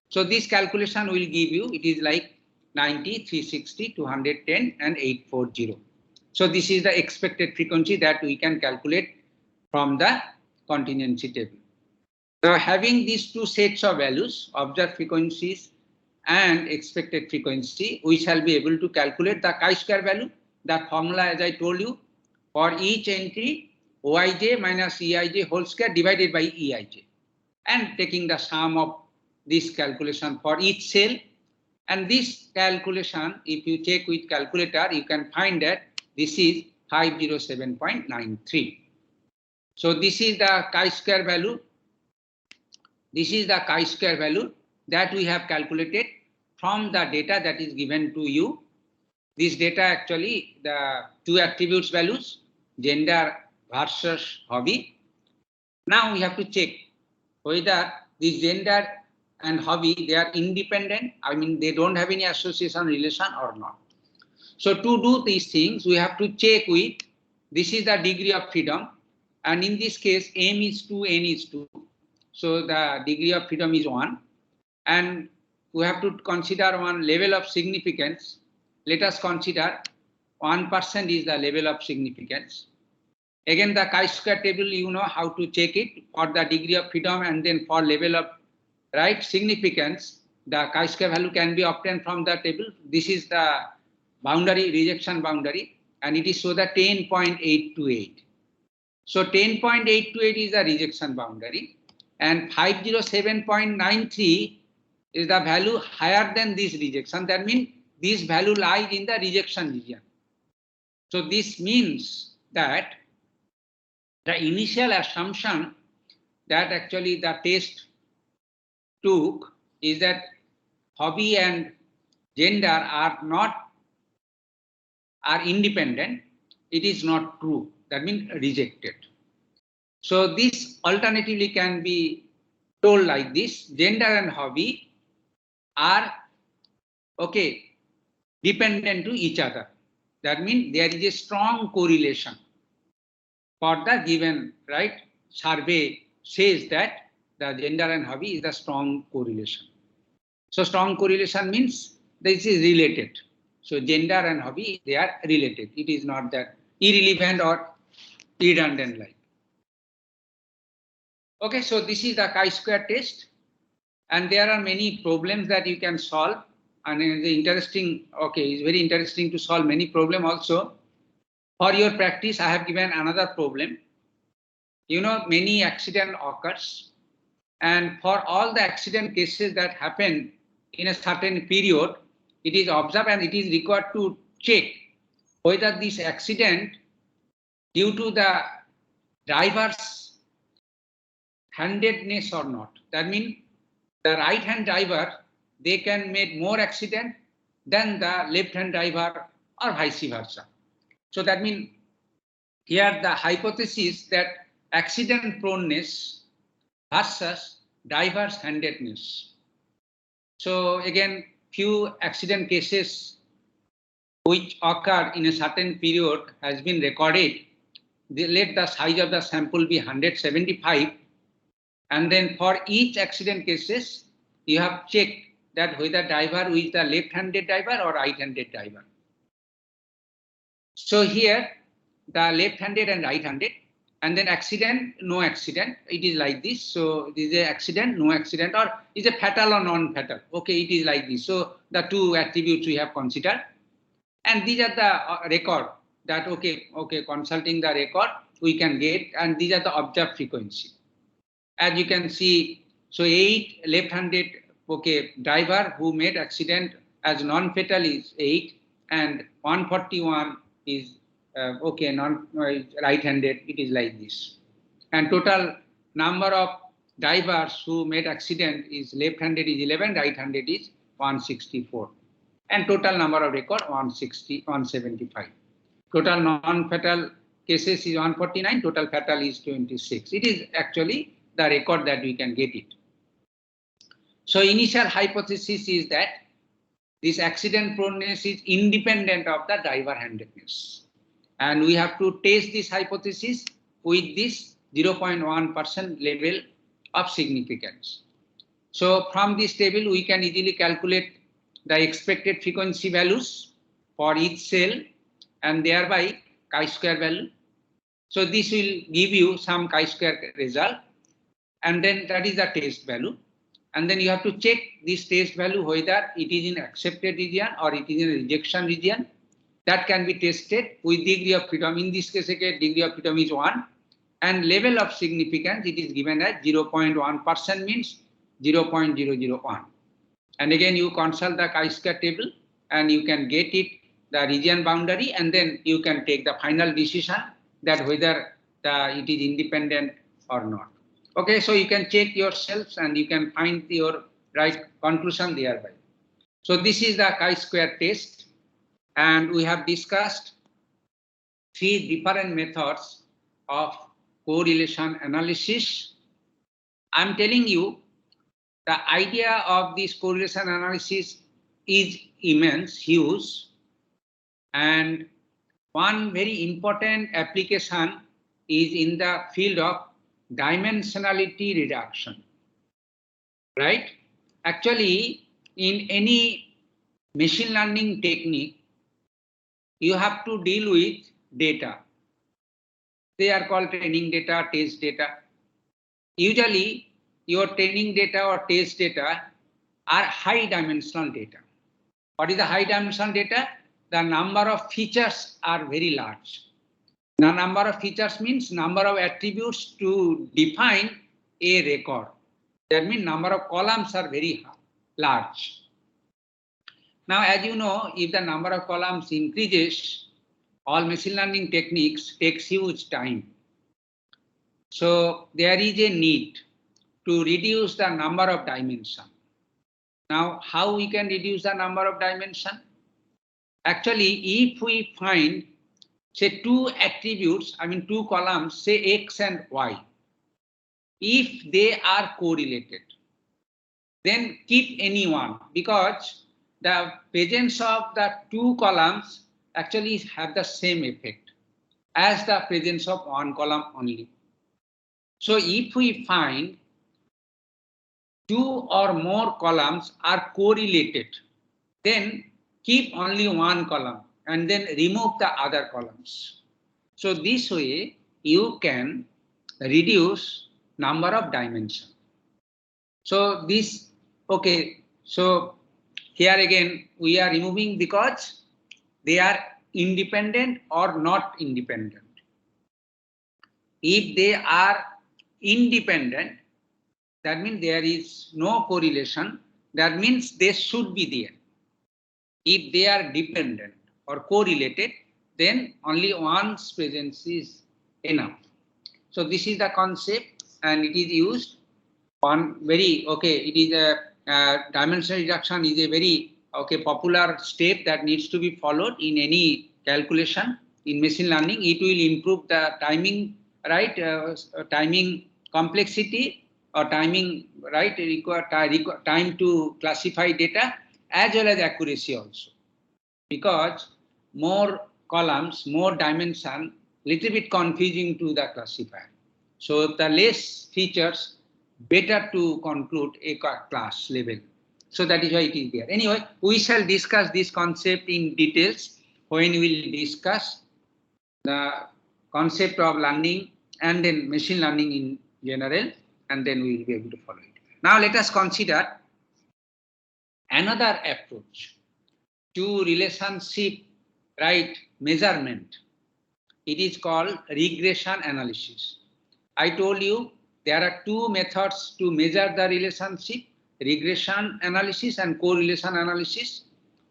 So this calculation will give you, it is like 90, 360, 210 and 840. So this is the expected frequency that we can calculate from the contingency table. Now, having these two sets of values, observed frequencies and expected frequency, we shall be able to calculate the chi-square value. That formula, as I told you, for each entry, Oij minus Eij whole square divided by Eij, and taking the sum of this calculation for each cell. And this calculation, if you check with calculator, you can find that this is 507.93. So this is the chi-square value. This is the chi-square value that we have calculated from the data that is given to you. This data actually, the two attributes values, gender versus hobby. Now we have to check whether this gender and hobby, they are independent. I mean, they don't have any association relation or not. So to do these things, we have to check with, this is the degree of freedom. And in this case, M is 2, N is 2. So the degree of freedom is 1. And we have to consider one level of significance. Let us consider 1% is the level of significance. Again, the chi-square table, you know how to check it for the degree of freedom, and then for level of significance, the chi-square value can be obtained from the table. This is the boundary, rejection boundary, and it is so the 10.828. So 10.828 is the rejection boundary, and 507.93 is the value higher than this rejection. That means this value lies in the rejection region. So this means that the initial assumption that actually the test took is that hobby and gender are independent. It is not true. That means rejected. So this alternatively can be told like this: gender and hobby are dependent to each other. That means there is a strong correlation. For the given survey says that the gender and hobby is a strong correlation. So strong correlation means this is related. So gender and hobby, they are related. It is not that irrelevant or redundant like. Okay, so this is the chi-square test, and there are many problems that you can solve, and it's interesting. Okay, it's very interesting to solve many problems also. For your practice, I have given another problem. You know, many accident occurs, and for all the accident cases that happen in a certain period, it is observed and it is required to check whether this accident due to the driver's handedness or not. That means the right hand driver, they can make more accident than the left hand driver or vice versa. So that means here the hypothesis that accident proneness versus driver's handedness. So again, few accident cases which occurred in a certain period has been recorded. Let the size of the sample be 175, and then for each accident cases, you have checked that whether driver is the left-handed driver or right-handed driver. So here, the left-handed and right-handed, and then accident, no accident, it is like this. So this is an accident, no accident, or is a fatal or non-fatal. Okay, it is like this. So the two attributes we have considered. And these are the record that, okay, consulting the record, we can get, and these are the observed frequency. As you can see, so 8 left-handed, okay, driver who made accident as non-fatal is 8, and 141 is okay, right-handed, it is like this. And total number of drivers who made accident is left-handed is 11, right-handed is 164. And total number of record 175. Total non-fatal cases is 149, total fatal is 26. It is actually the record that we can get it. So initial hypothesis is that this accident proneness is independent of the driver handedness. And we have to test this hypothesis with this 0.1% level of significance. So from this table, we can easily calculate the expected frequency values for each cell and thereby chi-square value. So this will give you some chi-square result, and then that is the test value. And then you have to check this test value whether it is in accepted region or it is in a rejection region. That can be tested with degree of freedom. In this case, degree of freedom is 1, and level of significance it is given as 0.1% means 0.001. And again, you consult the chi-square table and you can get it, the region boundary, and then you can take the final decision that whether it is independent or not. Okay, so you can check yourselves and you can find your right conclusion thereby. So this is the chi-square test, and we have discussed 3 different methods of correlation analysis. I'm telling you, the idea of this correlation analysis is immense, huge, and one very important application is in the field of dimensionality reduction, right? Actually, in any machine learning technique, you have to deal with data. They are called training data, test data. Usually, your training data or test data are high dimensional data. What is the high dimensional data? The number of features are very large. The number of features means number of attributes to define a record. That means number of columns are very large. Now, as you know, if the number of columns increases, all machine learning techniques takes huge time. So there is a need to reduce the number of dimension. Now, how we can reduce the number of dimension? Actually, if we find, say, 2 attributes, I mean 2 columns, say X and Y, if they are correlated, then keep any one, because the presence of the 2 columns actually have the same effect as the presence of 1 column only. So if we find 2 or more columns are correlated, then keep only 1 column and then remove the other columns. So this way you can reduce number of dimensions. So this, okay, so here again we are removing because they are independent or not independent. If they are independent, that means there is no correlation, that means they should be there. If they are dependent or correlated, then only one's presence is enough. So this is the concept, and it is used on very, okay, it is a dimensional reduction is a very, okay, popular step that needs to be followed in any calculation in machine learning. It will improve the timing, right, timing complexity or timing, right, require time to classify data as well as accuracy also. Because more columns, more dimension, little bit confusing to the classifier. So the less features, better to conclude a class level. So that is why it is there. Anyway, we shall discuss this concept in details when we will discuss the concept of learning and then machine learning in general, and then we will be able to follow it. Now let us consider another approach to relationship, right, measurement. It is called regression analysis. I told you there are two methods to measure the relationship: regression analysis and correlation analysis.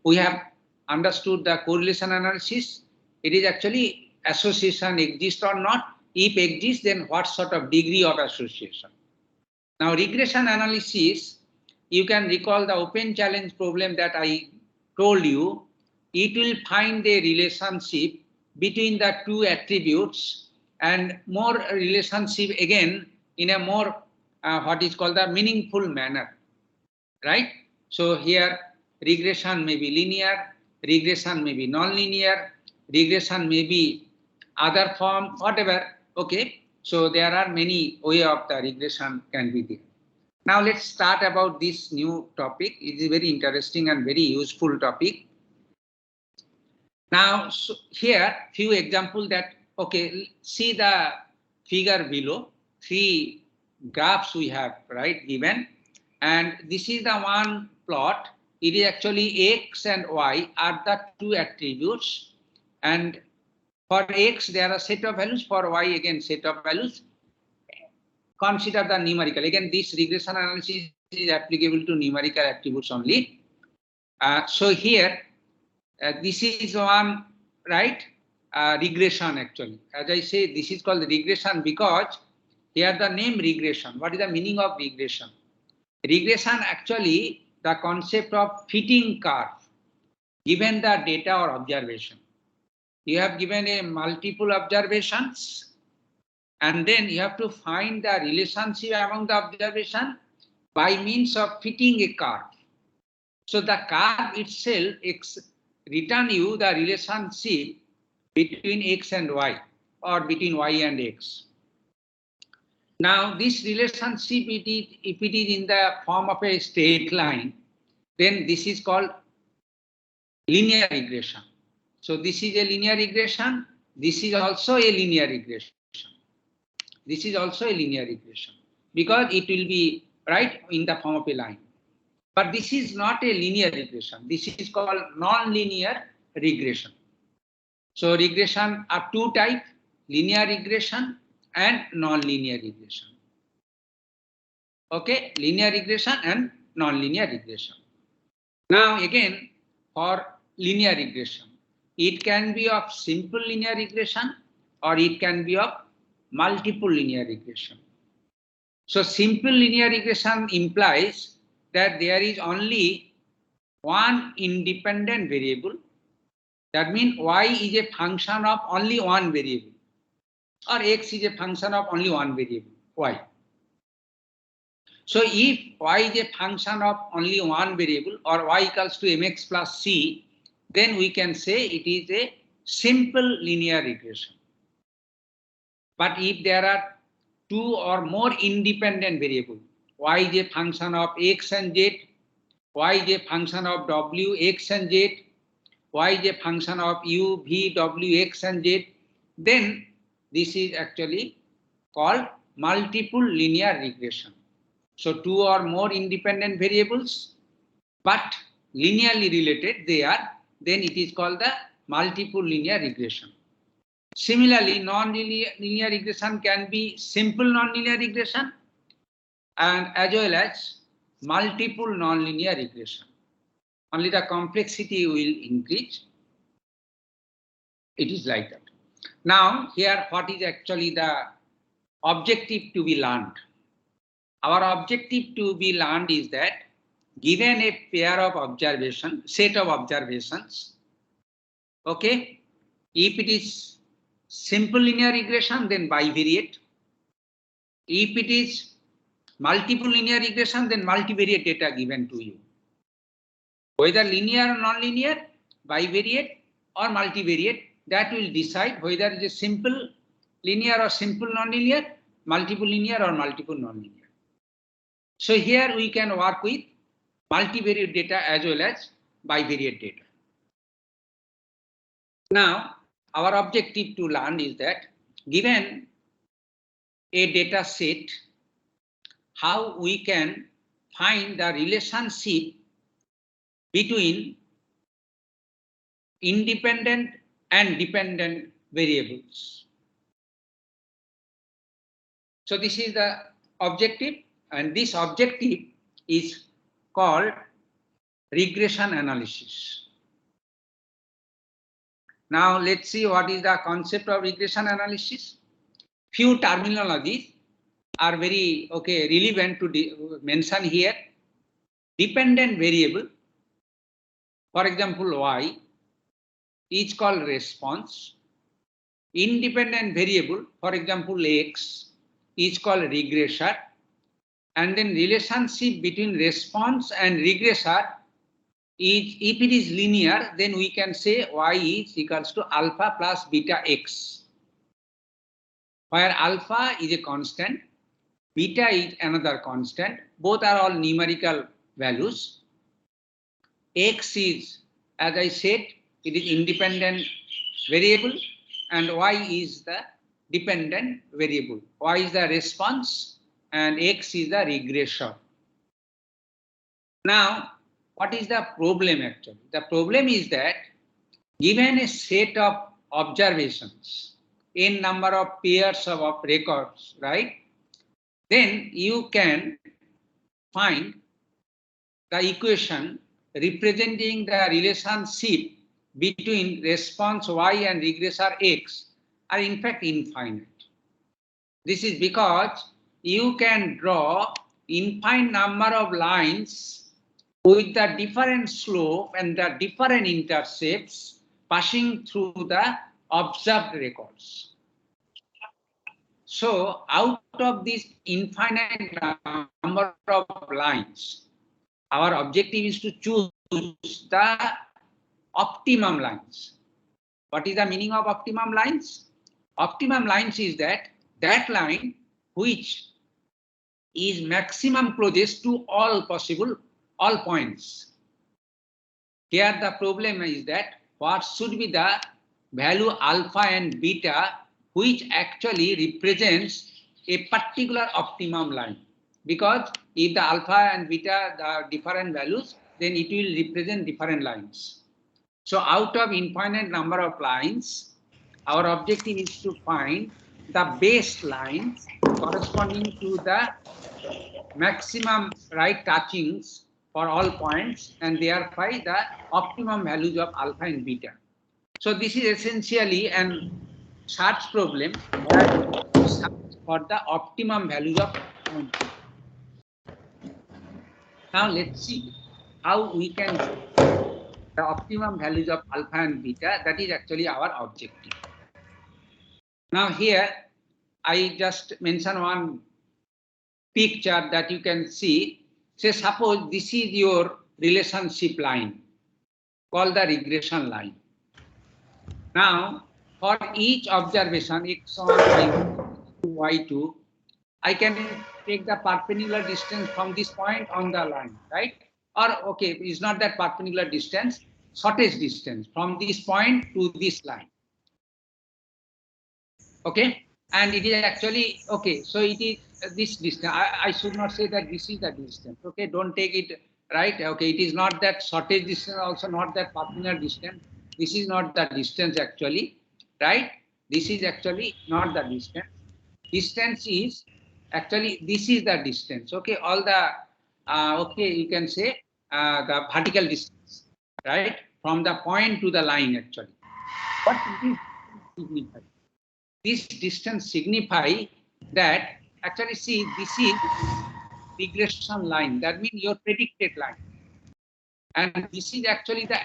We have understood the correlation analysis. It is actually association exists or not. If exists, then what sort of degree of association. Now regression analysis, you can recall the open challenge problem that I told you. It will find a relationship between the two attributes and more relationship again in a more what is called the meaningful manner, right? So here regression may be linear, regression may be non-linear, regression may be other form, whatever. Okay, so there are many ways of the regression can be there. Now let's start about this new topic. It is a very interesting and very useful topic. Now so here few examples that, okay, see the figure below, three graphs we have, right, given, and this is the one plot. It is actually x and y are the two attributes, and for x there are set of values, for y again set of values. Consider the numerical. Again, this regression analysis is applicable to numerical attributes only. So here this is one, right, regression actually. As I say, this is called regression because here the name regression. What is the meaning of regression? Regression actually the concept of fitting curve given the data or observation. You have given a multiple observations, and then you have to find the relationship among the observation by means of fitting a curve. So the curve itself return you the relationship between x and y or between y and x. Now this relationship, if it is in the form of a straight line, then this is called linear regression. So this is a linear regression. This is also a linear regression. This is also a linear regression because it will be right in the form of a line. But this is not a linear regression. This is called non-linear regression. So regression are two types: linear regression and non-linear regression. Okay, linear regression and non-linear regression. Now again, for linear regression, it can be of simple linear regression or it can be of multiple linear regression. So simple linear regression implies that there is only one independent variable. That means y is a function of only one variable, or x is a function of only one variable, y. So if y is a function of only one variable, or y equals to mx plus c, then we can say it is a simple linear regression. But if there are two or more independent variables, y is a function of x and z, y is a function of w, x and z, y is a function of u, v, w, x and z, then this is actually called multiple linear regression. So two or more independent variables, but linearly related they are, then it is called the multiple linear regression. Similarly, non-linear regression can be simple non-linear regression and as well as multiple non-linear regression. Only the complexity will increase. It is like that. Now, here what is actually the objective to be learned? Our objective to be learned is that given a pair of observation, set of observations, okay, if it is simple linear regression, then bivariate. If it is multiple linear regression, then multivariate data given to you. Whether linear or non-linear, bivariate, or multivariate, that will decide whether it is simple linear or simple nonlinear, multiple linear or multiple nonlinear. So here we can work with multivariate data as well as bivariate data. Now, our objective to learn is that given a data set, how we can find the relationship between independent and dependent variables. So this is the objective, and this objective is called regression analysis. Now let's see what is the concept of regression analysis. Few terminologies are very relevant to mention here. Dependent variable, for example y, is called response. Independent variable, for example x, is called regressor. And then relationship between response and regressor is, if it is linear, then we can say y is equals to alpha plus beta x, where alpha is a constant, beta is another constant, both are all numerical values. X is, as I said, it is independent variable, and y is the dependent variable. Y is the response and x is the regressor. Now, what is the problem actually? The problem is that given a set of observations, n number of pairs of records, right? Then you can find the equation representing the relationship between response y and regressor x are in fact infinite. This is because you can draw infinite number of lines with the different slope and the different intercepts passing through the observed records. So out of this infinite number of lines, our objective is to choose the optimum lines. What is the meaning of optimum lines? Optimum lines is that line which is maximum closest to all points. Here the problem is that what should be the value alpha and beta which actually represents a particular optimum line. Because if the alpha and beta are different values, then it will represent different lines. So out of infinite number of lines, our objective is to find the base lines corresponding to the maximum right touchings for all points, and thereby the optimum values of alpha and beta. So this is essentially an search problem that search for the optimum values of points. Now let's see how we can get the optimum values of alpha and beta. That is actually our objective. Now here I just mention one picture that you can see. Say suppose this is your relationship line called the regression line. Now for each observation x1, y1, y2, I can take the perpendicular distance from this point on the line, right? Or okay, it's not that perpendicular distance, shortest distance from this point to this line. Okay, and it is actually okay. So it is this distance. I should not say that this is the distance. Okay, don't take it right. Okay, it is not that shortest distance, also not that perpendicular distance. This is not the distance actually, right? This is actually not the distance. Distance is actually this is the distance. Okay, all the okay, you can say the vertical distance, right, from the point to the line actually. What does this signify? This distance signify that actually see this is regression line. That means your predicted line, and this is actually the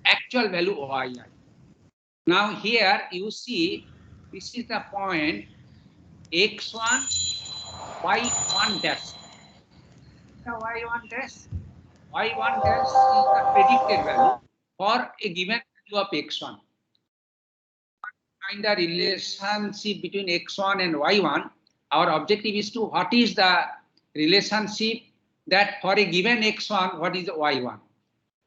actual value yi. Now here you see this is the point x1, y1 dash. The y1 dash is the predicted value for a given of x1. Find the relationship between x1 and y1. Our objective is to what is the relationship that for a given x1, what is y1.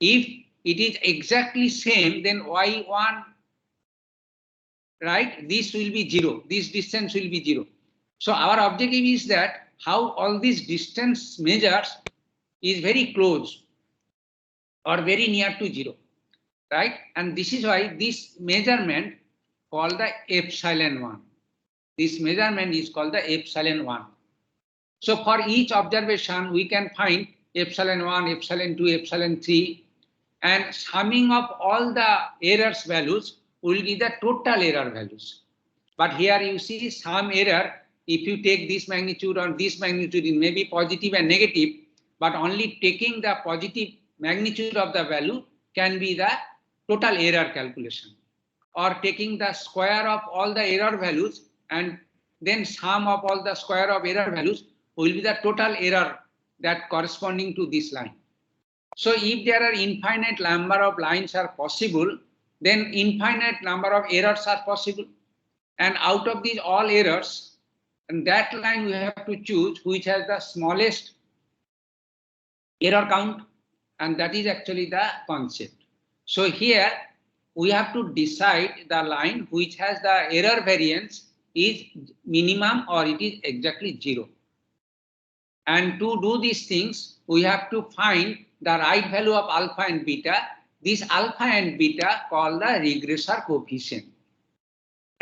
If it is exactly same, then y1, right, this will be 0. This distance will be 0. So our objective is that how all these distance measures is very close or very near to 0, right? And this is why this measurement called the epsilon 1. This measurement is called the epsilon 1. So for each observation, we can find epsilon 1, epsilon 2, epsilon 3, and summing up all the errors values will give the total error values. But here you see some error, if you take this magnitude or this magnitude, it may be positive and negative, but only taking the positive magnitude of the value can be the total error calculation. Or taking the square of all the error values and then sum of all the square of error values will be the total error that corresponding to this line. So if there are infinite number of lines are possible, then infinite number of errors are possible. And out of these all errors, and that line we have to choose which has the smallest error count, and that is actually the concept. So here we have to decide the line which has the error variance is minimum or it is exactly 0. And to do these things, we have to find the right value of alpha and beta. This alpha and beta called the regressor coefficient.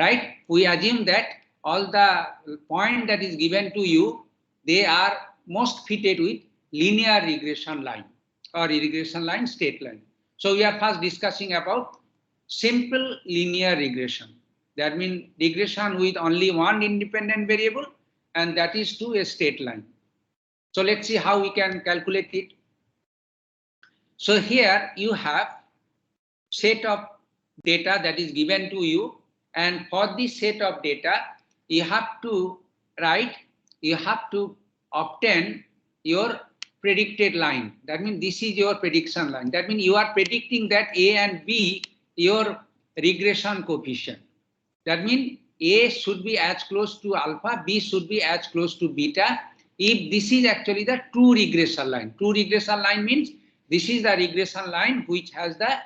Right? We assume that all the point that is given to you, they are most fitted with linear regression line or regression line, state line. So we are first discussing about simple linear regression. That means regression with only one independent variable, and that is to a state line. So let's see how we can calculate it. So here you have set of data that is given to you, and for this set of data you have to obtain your predicted line. That means this is your prediction line. That means you are predicting that A and B your regression coefficient. That means A should be as close to alpha, B should be as close to beta. If this is actually the true regression line. True regression line means this is the regression line which has the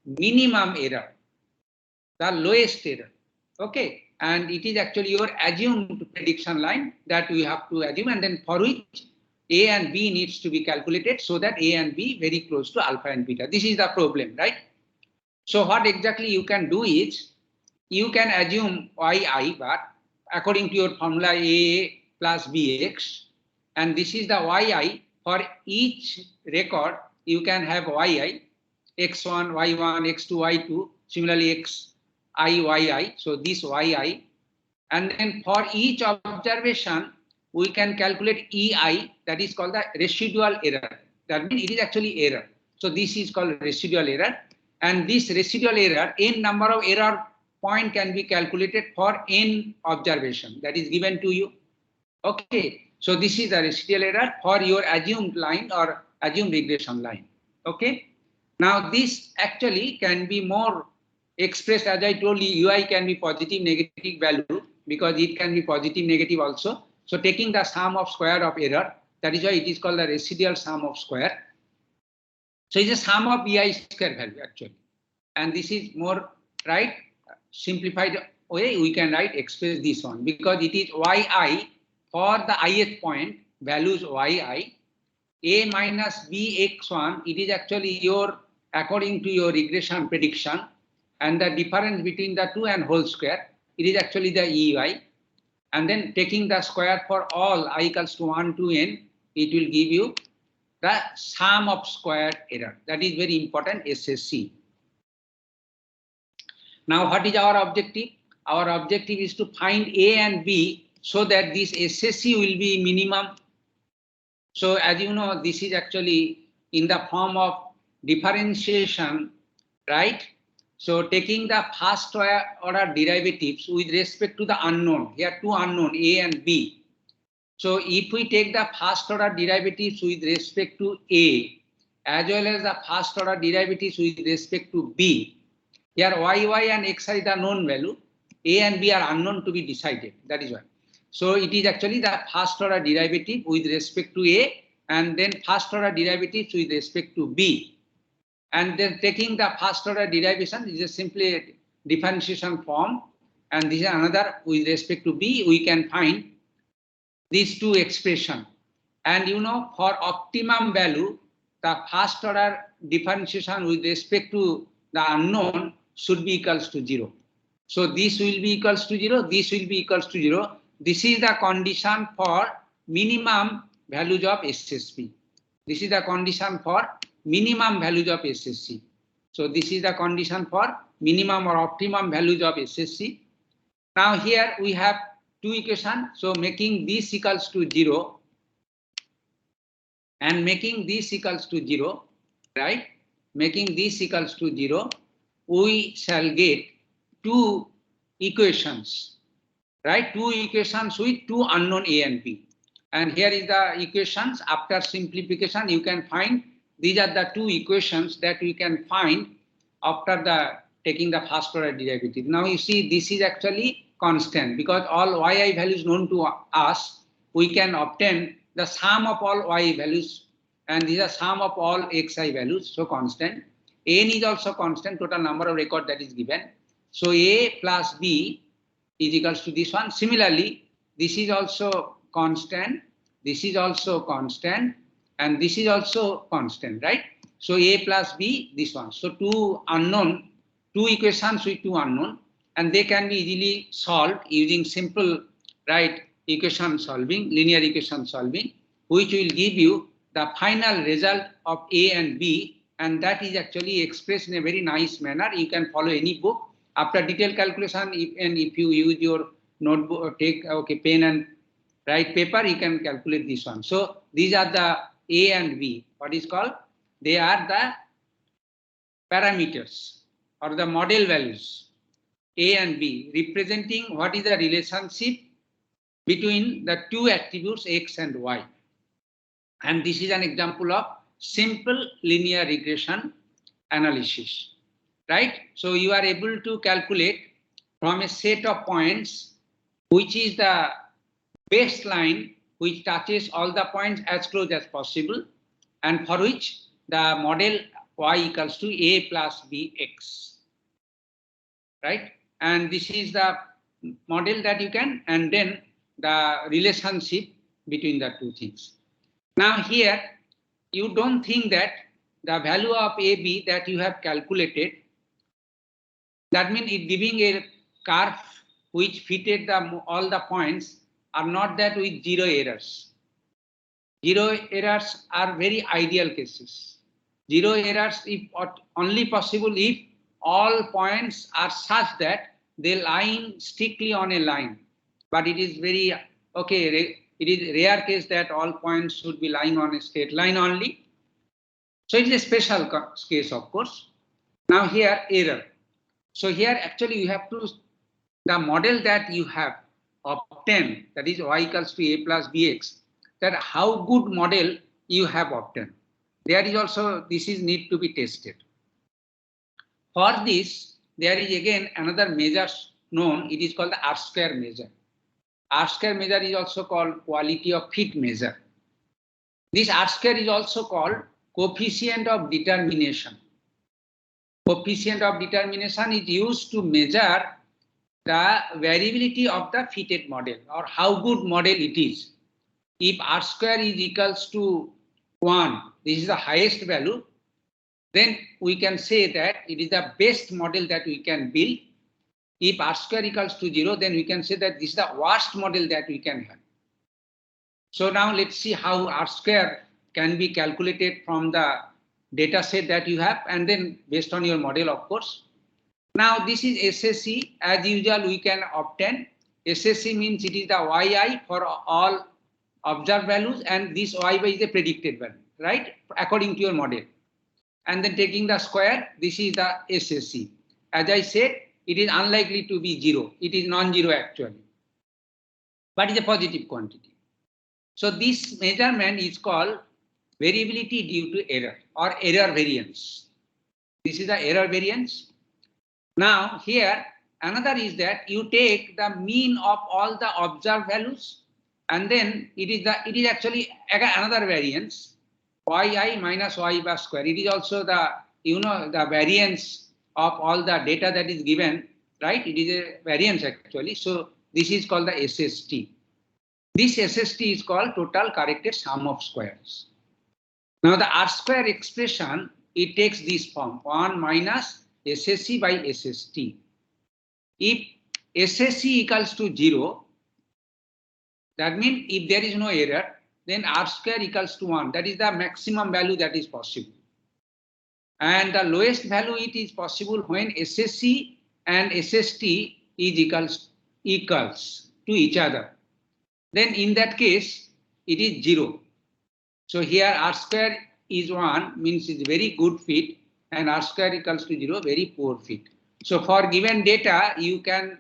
minimum error, the lowest error. Okay, and it is actually your assumed prediction line that we have to assume, and then for which A and B needs to be calculated so that A and B very close to alpha and beta. This is the problem, right? So what exactly you can do is you can assume yi, but according to your formula A plus bx, and this is the yi. For each record you can have yi, x1, y1, x2, y2, similarly xi, yi. So this yi, and then for each observation we can calculate ei, that is called the residual error. That means it is actually error. So this is called residual error, and this residual error, n number of error point can be calculated for n observation that is given to you. Okay, so this is the residual error for your assumed line or assumed regression line. Okay, now this actually can be more expressed, as I told you, ui can be positive, negative value because it can be positive, negative also. So taking the sum of square of error, that is why it is called the residual sum of square. So it's a sum of ei square value actually, and this is more simplified way we can express this one, because it is yi for the ith point values yi, a minus bx1, it is actually your according to your regression prediction, and the difference between the two and whole square, it is actually the ei, and then taking the square for all I equals to 1 to n, it will give you the sum of square error. That is very important, SSC. Now what is our objective? Our objective is to find A and B so that this SSC will be minimum. So as you know, this is actually in the form of differentiation, right? So taking the first order derivatives with respect to the unknown, here two unknown A and B. So if we take the first order derivatives with respect to A as well as the first order derivatives with respect to B, Here y and x are the known value. A and B are unknown to be decided. That is why. So it is actually the first order derivative with respect to A and then first order derivatives with respect to B. And then taking the first order derivation is simply a differentiation form. And this is another with respect to B, we can find these two expressions. And you know, for optimum value, the first order differentiation with respect to the unknown should be equals to 0. So this will be equals to 0, this will be equals to 0. This is the condition for minimum values of SSP. This is the condition for minimum values of SSC. So this is the condition for minimum or optimum values of SSC. Now here we have two equations. So making this equals to 0 and making this equals to 0, right? Making this equals to 0, we shall get two equations, right? Two equations with two unknown A and B. And here is the equations. After simplification, you can find these are the two equations that we can find after taking the first order derivative. Now you see this is actually constant because all yi values known to us, we can obtain the sum of all yi values and these are sum of all xi values, so constant. N is also constant, total number of record that is given. So A plus B is equals to this one. Similarly, this is also constant, this is also constant, and this is also constant, right? So A plus B, this one. So two equations with two unknown, and they can be easily solved using simple, right, equation solving, linear equation solving, which will give you the final result of A and B, and that is actually expressed in a very nice manner. You can follow any book. After detailed calculation, if you use your notebook, take pen and write paper, you can calculate this one. So these are the A and B. What is called? They are the parameters or the model values A and B, representing what is the relationship between the two attributes X and Y. And this is an example of simple linear regression analysis, right? So you are able to calculate from a set of points, which is the baseline, which touches all the points as close as possible, and for which the model y equals to A plus bx, right? And this is the model that you can, and then the relationship between the two things. Now here, you don't think that the value of AB that you have calculated, that means it giving a curve which fitted all the points are not that with zero errors. Zero errors are very ideal cases. Zero errors if only possible if all points are such that they lie strictly on a line. But it is very, it is rare case that all points should be lying on a straight line only. So it is a special case, of course. Now here error. So here actually you have to, the model that you have obtained, that is y equals to A plus bx, that how good model you have obtained. There is also, this is need to be tested. For this, there is again another measure known, it is called the R-square measure. R-square measure is also called quality of fit measure. This R-square is also called coefficient of determination. Coefficient of determination is used to measure the variability of the fitted model or how good model it is. If R square is equals to 1, this is the highest value, then we can say that it is the best model that we can build. If R square equals to 0, then we can say that this is the worst model that we can have. So now let's see how R square can be calculated from the data set that you have and then based on your model, of course. Now this is SSC. As usual, we can obtain. SSC means it is the yi for all observed values and this y is the predicted value, right? According to your model. And then taking the square, this is the SSC. As I said, it is unlikely to be 0. It is non-zero actually, but it's a positive quantity. So this measurement is called variability due to error or error variance. This is the error variance. Now here another is that you take the mean of all the observed values, and then it is actually another variance, yi minus y bar square. It is also the the variance of all the data that is given, right? It is a variance actually. So this is called the SST. This SST is called total corrected sum of squares. Now the R square expression, it takes this form 1 minus SSC by SST. If SSC equals to 0, that means if there is no error, then R square equals to 1. That is the maximum value that is possible. And the lowest value it is possible when SSC and SST is equals to each other. Then in that case, it is 0. So here R square is 1 means it's very good fit, and R square equals to 0, very poor fit. So for given data, you can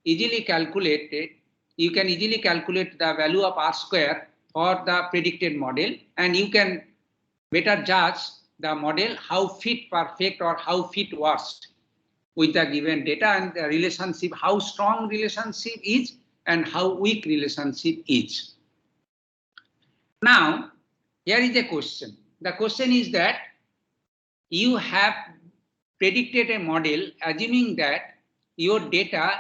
easily calculate it. You can easily calculate the value of R square for the predicted model, and you can better judge the model how fit perfect or how fit worst with the given data, and the relationship, how strong relationship is and how weak relationship is. Now, here is a question. The question is that you have predicted a model assuming that your data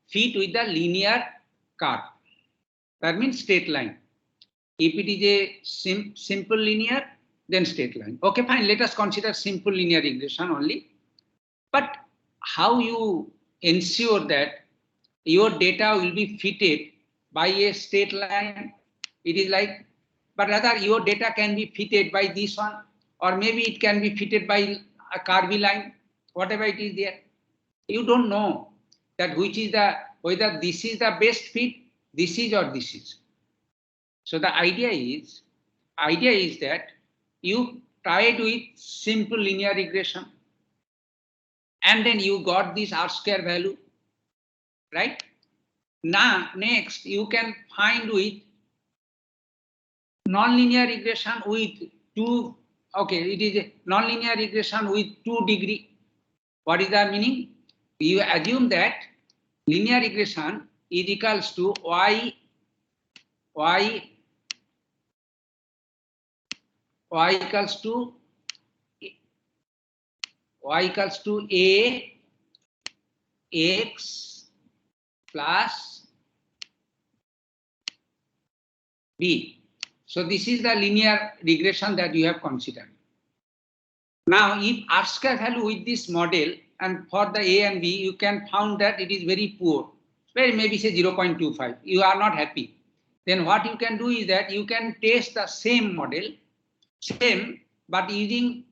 fit with the linear curve. That means straight line. If it is a simple linear, then straight line. Okay, fine. Let us consider simple linear regression only. But how you ensure that your data will be fitted by a straight line? It is like, but rather your data can be fitted by this one, or maybe it can be fitted by a curvy line, whatever it is there. You don't know that which is whether this is the best fit, this is or this is. So the idea is that you tried with simple linear regression, and then you got this R square value, right? Now next you can find with nonlinear regression with two. Okay, it is a nonlinear regression with 2 degree. What is the meaning? You assume that linear regression is equals to y equals to a x plus b. So this is the linear regression that you have considered. Now, if R square value with this model, and for the A and B, you can found that it is very poor, well, maybe say 0.25. You are not happy. Then what you can do is that you can test the same model, but using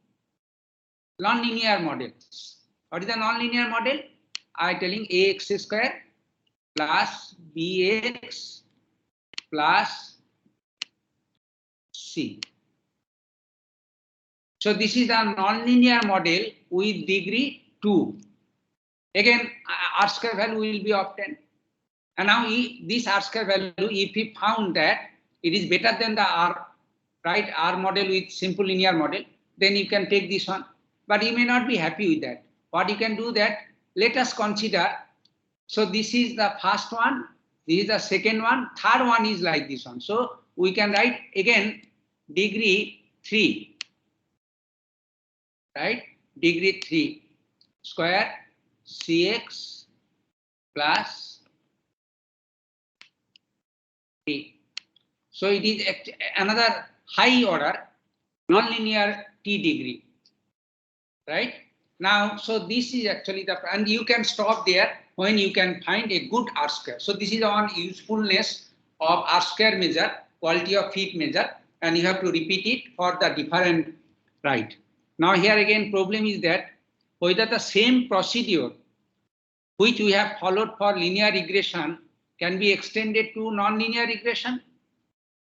nonlinear models. What is the nonlinear model? I am telling ax square plus bx plus c. So this is a nonlinear model with degree 2. Again, R square value will be obtained. And now this R square value, if we found that it is better than the R, right, R model with simple linear model, then you can take this one. But you may not be happy with that. What you can do that, let us consider. So this is the first one, this is the second one, third one is like this one. So we can write again degree 3, right? Degree 3 square cx plus t. So it is another high order nonlinear t degree, right? Now, so this is actually the, and you can stop there when you can find a good R square. So this is on usefulness of R square measure, quality of fit measure, and you have to repeat it for the different, right? Now here again problem is that whether the same procedure which we have followed for linear regression can be extended to non-linear regression.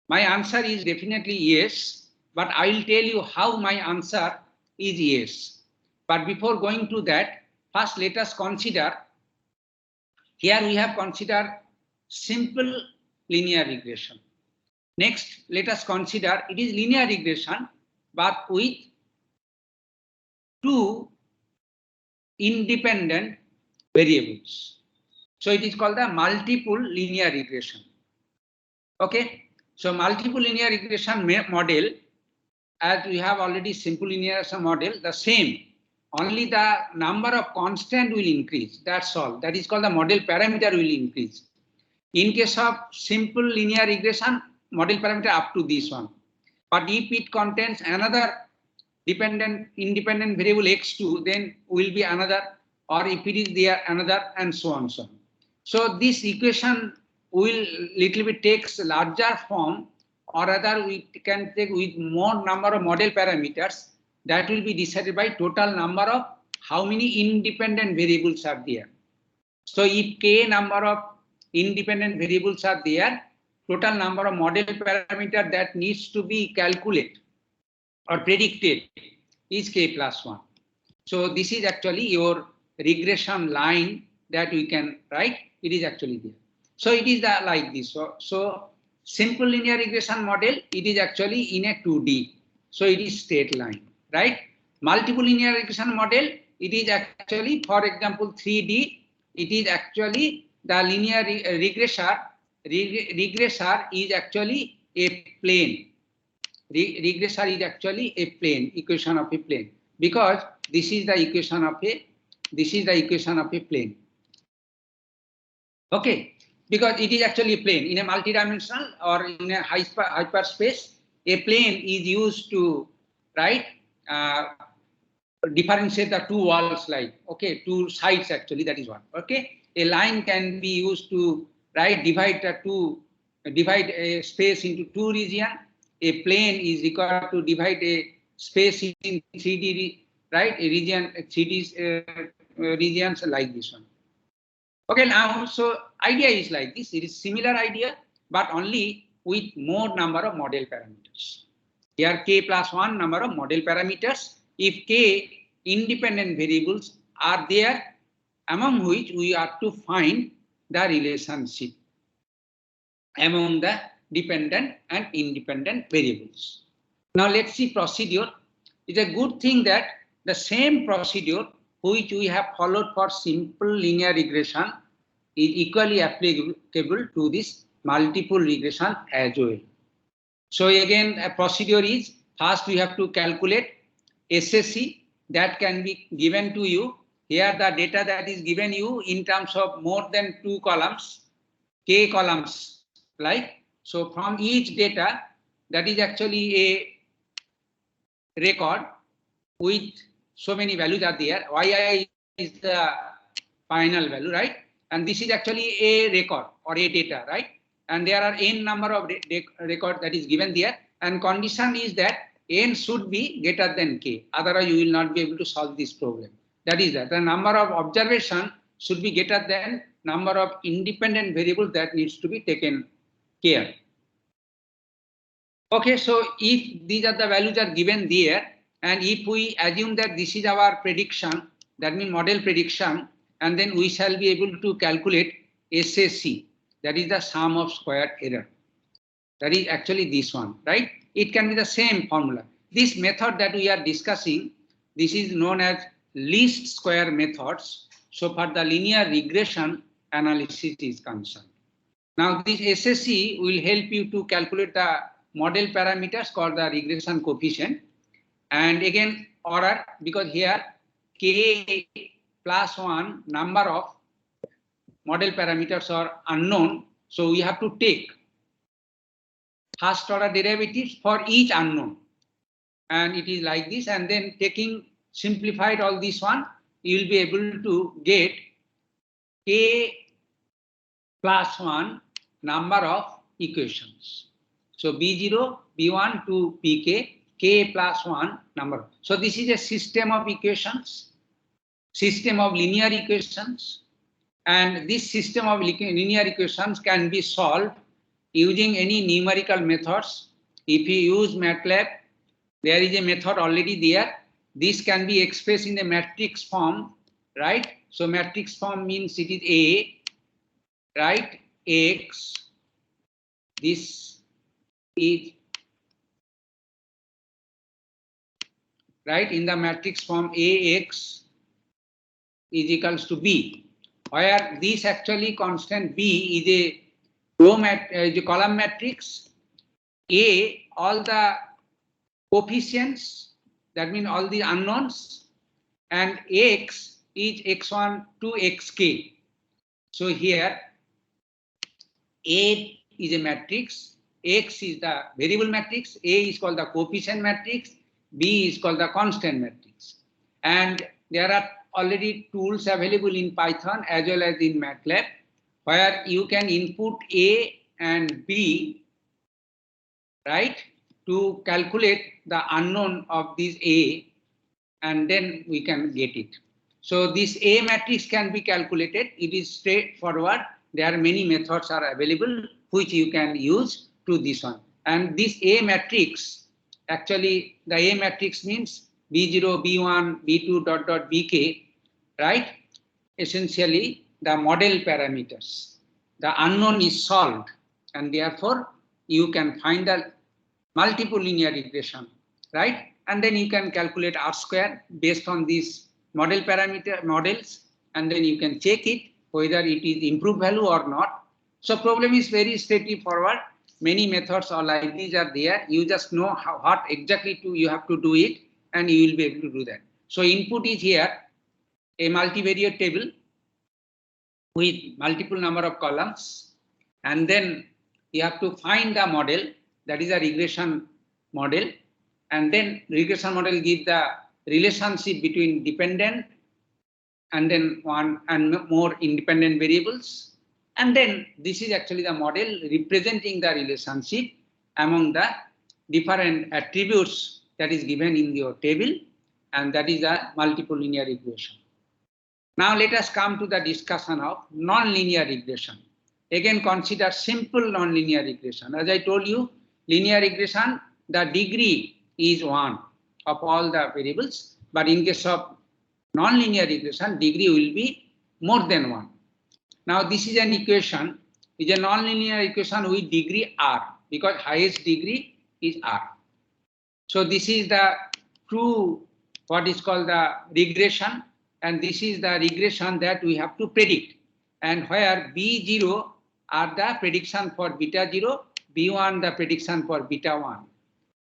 My answer is definitely yes, but I will tell you how my answer is yes. But before going to that, first let us consider, here we have considered simple linear regression. Next, let us consider it is linear regression, but with two independent variables. So it is called the multiple linear regression. Okay, so multiple linear regression model, as we have already simple linear model, the same, only the number of constant will increase. That's all. That is called the model parameter will increase. In case of simple linear regression, model parameter up to this one. But if it contains another independent variable x2, then will be another, or if it is there another, and so on. So this equation will little bit takes larger form, or rather we can take with more number of model parameters that will be decided by total number of how many independent variables are there. So if k number of independent variables are there, total number of model parameter that needs to be calculated or predicted is k plus 1. So this is actually your regression line that we can write. It is actually there. So it is like this. So simple linear regression model, it is actually in a 2D. So it is straight line, right? Multiple linear regression model, it is actually, for example, 3D. It is actually the linear regressor. Regressor is actually a plane. Regressor is actually a plane, equation of a plane, because this is the equation of a plane. Okay, because it is actually a plane in a multidimensional or in a hyperspace. A plane is used to differentiate the two walls, like two sides actually. That is one. Okay, a line can be used to divide a space into two regions. A plane is required to divide a space in 3D, a region, 3D regions like this one. Okay, now, so idea is like this. It is similar idea, but only with more number of model parameters. Here k plus 1 number of model parameters. If k independent variables are there, among which we are to find the relationship among the dependent and independent variables. Now let's see procedure. It's a good thing that the same procedure which we have followed for simple linear regression is equally applicable to this multiple regression as well. So again, a procedure is, first we have to calculate SSE that can be given to you. Here the data that is given you in terms of more than 2 columns, k columns, like. So from each data, that is actually a record with so many values are there. Yi is the final value, right? And this is actually a record or a data, right? And there are n number of records that is given there. And condition is that n should be greater than k. Otherwise, you will not be able to solve this problem. That is that the number of observation should be greater than number of independent variables that needs to be taken care. Okay, so if these are the values are given there, and if we assume that this is our prediction, that means model prediction, and then we shall be able to calculate SSE, that is the sum of square error. That is actually this one, right? It can be the same formula. This method that we are discussing, this is known as least square methods. So for the linear regression analysis is concerned. Now this SSE will help you to calculate the model parameters called the regression coefficient. And again, order, because here k plus 1 number of model parameters are unknown. So we have to take first order derivatives for each unknown. And it is like this. And then taking simplified all this one, you will be able to get k plus 1 number of equations. So B0, B1 to Pk, k plus 1 number. So this is a system of equations, system of linear equations. And this system of linear equations can be solved using any numerical methods. If you use MATLAB, there is a method already there. This can be expressed in the matrix form, right? So matrix form means it is A, right? X, this is, right, in the matrix form AX is equals to B. where this actually constant B is a column matrix. A, all the coefficients, that means all the unknowns, and X is x1 to xk. So here A is a matrix, X is the variable matrix, A is called the coefficient matrix, B is called the constant matrix. And there are already tools available in Python as well as in MATLAB, where you can input A and B, right, to calculate the unknown of this A, and then we can get it. So this A matrix can be calculated. It is straightforward. There are many methods are available which you can use to this one. And this A matrix, actually the A matrix means B0, B1, B2, dot, dot, Bk, right? Essentially the model parameters. The unknown is solved, and therefore you can find the multiple linear regression, right? And then you can calculate R square based on these model parameter models, and then you can check it whether it is improved value or not. So problem is very straightforward. Many methods or like these are there. You just know what exactly you have to do it, and you will be able to do that. So input is here a multivariate table with multiple number of columns, and then you have to find the model, that is a regression model, and then regression model gives the relationship between dependent and then one and more independent variables, and then this is actually the model representing the relationship among the different attributes that is given in your table, and that is a multiple linear regression. Now let us come to the discussion of non-linear regression. Again, consider simple non-linear regression. As I told you, linear regression, the degree is 1 of all the variables, but in case of non-linear regression, degree will be more than 1. Now this is an equation, is a non-linear equation with degree R, because highest degree is R. So this is the true, what is called the regression, and this is the regression that we have to predict, and where B0 are the prediction for beta 0, B1 the prediction for beta 1.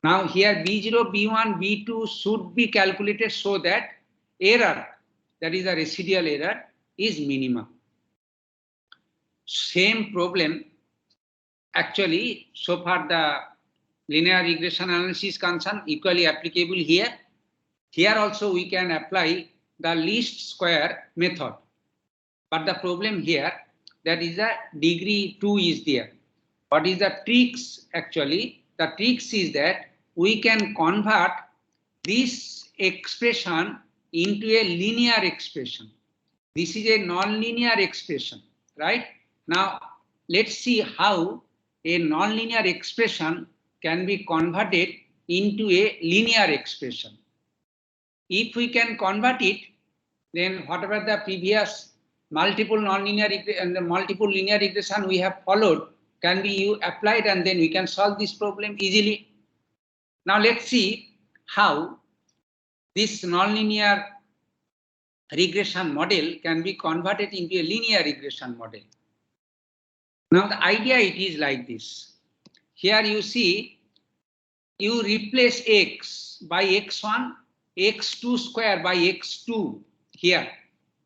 Now here B0, B1, B2 should be calculated so that error, that is a residual error, is minimum. Same problem actually, so far the linear regression analysis concern equally applicable here. Here also we can apply the least square method. But the problem here, that is a degree 2 is there. What is the tricks actually? The tricks is that we can convert this expression into a linear expression. This is a non-linear expression, right? Now let's see how a non-linear expression can be converted into a linear expression. If we can convert it, then whatever the previous multiple non-linear and the multiple linear regression we have followed can be applied, and then we can solve this problem easily. Now let's see how this non-linear regression model can be converted into a linear regression model. Now the idea it is like this. Here you see, you replace x by x1, x2 square by x2 here.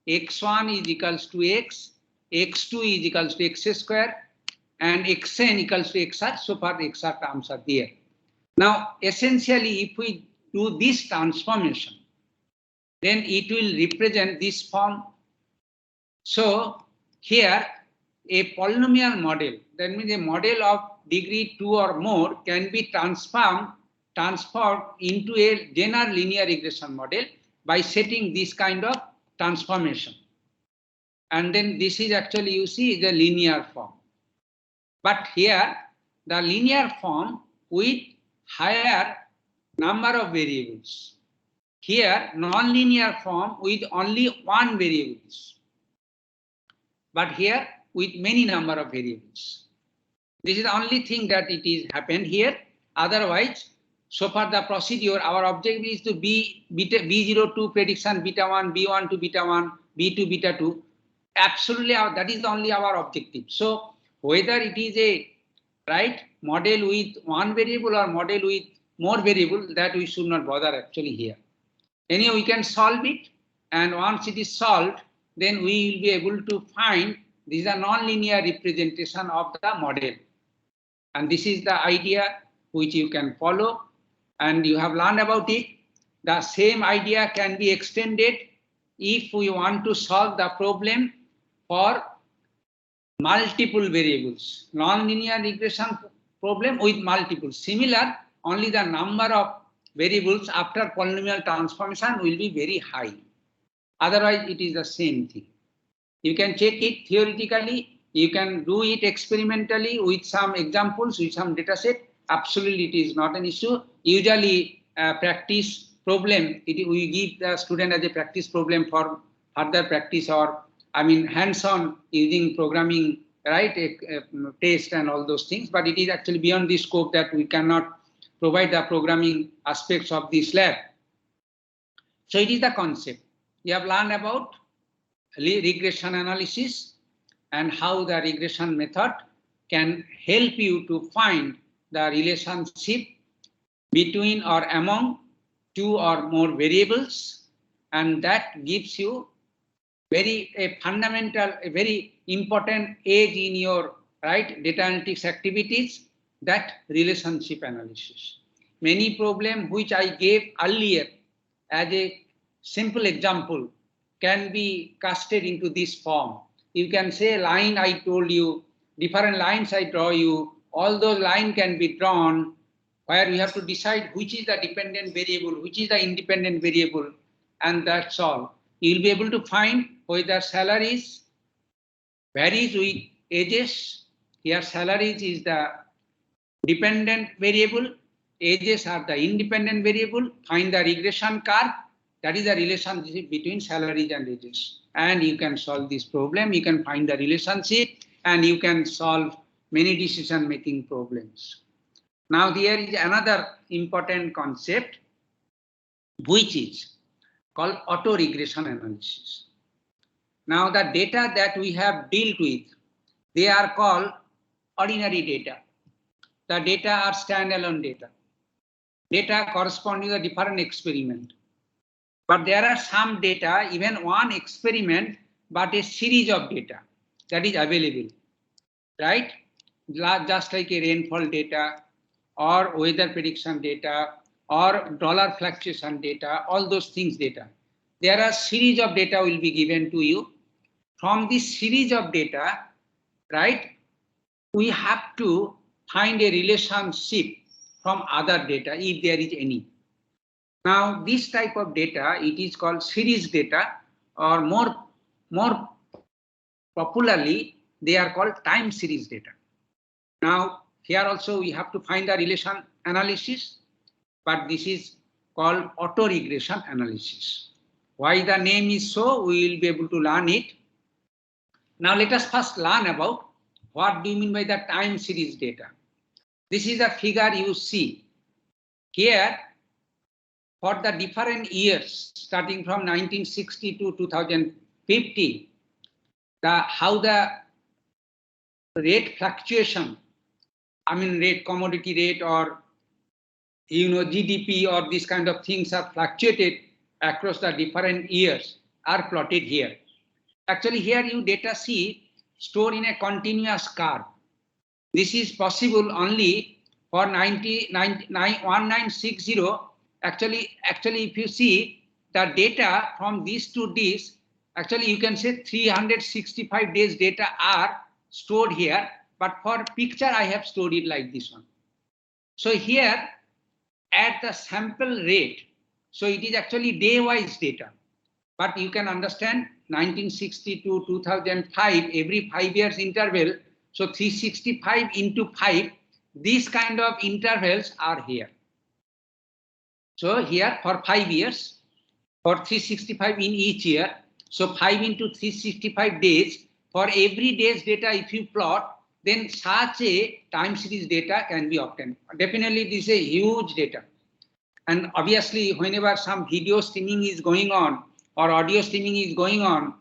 x1 is equals to x, x2 is equals to x square, and xn equals to xr. So far the xr terms are there. Now essentially if we do this transformation, then it will represent this form. So here a polynomial model, that means a model of degree 2 or more, can be transformed into a general linear regression model by setting this kind of transformation. And then this is actually, you see, the linear form. But here the linear form with higher number of variables. Here non-linear form with only one variables, but here with many number of variables. This is the only thing that it is happened here. Otherwise, so far the procedure, our objective is to B0 to prediction beta 1, B1 to beta 1, B2 beta 2. absolutely that is only our objective. So whether it is a model with one variable or model with more variable, that we should not bother actually here. Anyway, we can solve it, and once it is solved, then we will be able to find these are non-linear representation of the model. And this is the idea which you can follow, and you have learned about it. The same idea can be extended if we want to solve the problem for multiple variables. Non-linear regression problem with multiple. Similar, only the number of variables after polynomial transformation will be very high. Otherwise, it is the same thing. You can check it theoretically. You can do it experimentally with some examples, with some data set. Absolutely, it is not an issue. Usually, practice problem, we give the student as a practice problem for further practice, or hands-on using programming, a test and all those things. But it is actually beyond the scope that we cannot provide the programming aspects of this lab. So it is the concept. You have learned about regression analysis and how the regression method can help you to find the relationship between or among two or more variables, and that gives you a fundamental, a very important edge in your data analytics activities, that relationship analysis. Many problems which I gave earlier as a simple example can be casted into this form. You can say line I told you, different lines I draw you, all those lines can be drawn where we have to decide which is the dependent variable, which is the independent variable, and that's all. You'll be able to find whether salaries varies with ages. Here salaries is the dependent variable, ages are the independent variable. Find the regression curve, that is the relationship between salaries and ages. And you can solve this problem, you can find the relationship, and you can solve many decision-making problems. Now there is another important concept which is called auto-regression analysis. Now the data that we have dealt with, they are called ordinary data. The data are standalone data. Data corresponding to a different experiment. But there are some data, even one experiment, but a series of data that is available, right? Just like a rainfall data or weather prediction data or dollar fluctuation data, all those things data. There are series of data will be given to you. From this series of data, we have to find a relationship from other data if there is any. Now this type of data, it is called series data, or more popularly they are called time series data. Now here also we have to find a relation analysis, but this is called auto-regression analysis. Why the name is so, we will be able to learn it. Now let us first learn about what do you mean by the time series data. This is a figure you see here. For the different years, starting from 1960 to 2050, how the rate fluctuation, commodity rate or GDP or these kind of things are fluctuated across the different years are plotted here. Actually, here you data see stored in a continuous curve. This is possible only for 1960. Actually, if you see the data from these to this, actually you can say 365 days data are stored here, but for picture I have stored it like this one. So here at the sample rate, so it is actually day-wise data, but you can understand 1960 to 2005, every 5 years interval, so 365 into 5, these kind of intervals are here. So here for 5 years, for 365 in each year, so 5 into 365 days, for every day's data if you plot, then such a time series data can be obtained. Definitely this is a huge data. And obviously whenever some video streaming is going on or audio streaming is going on,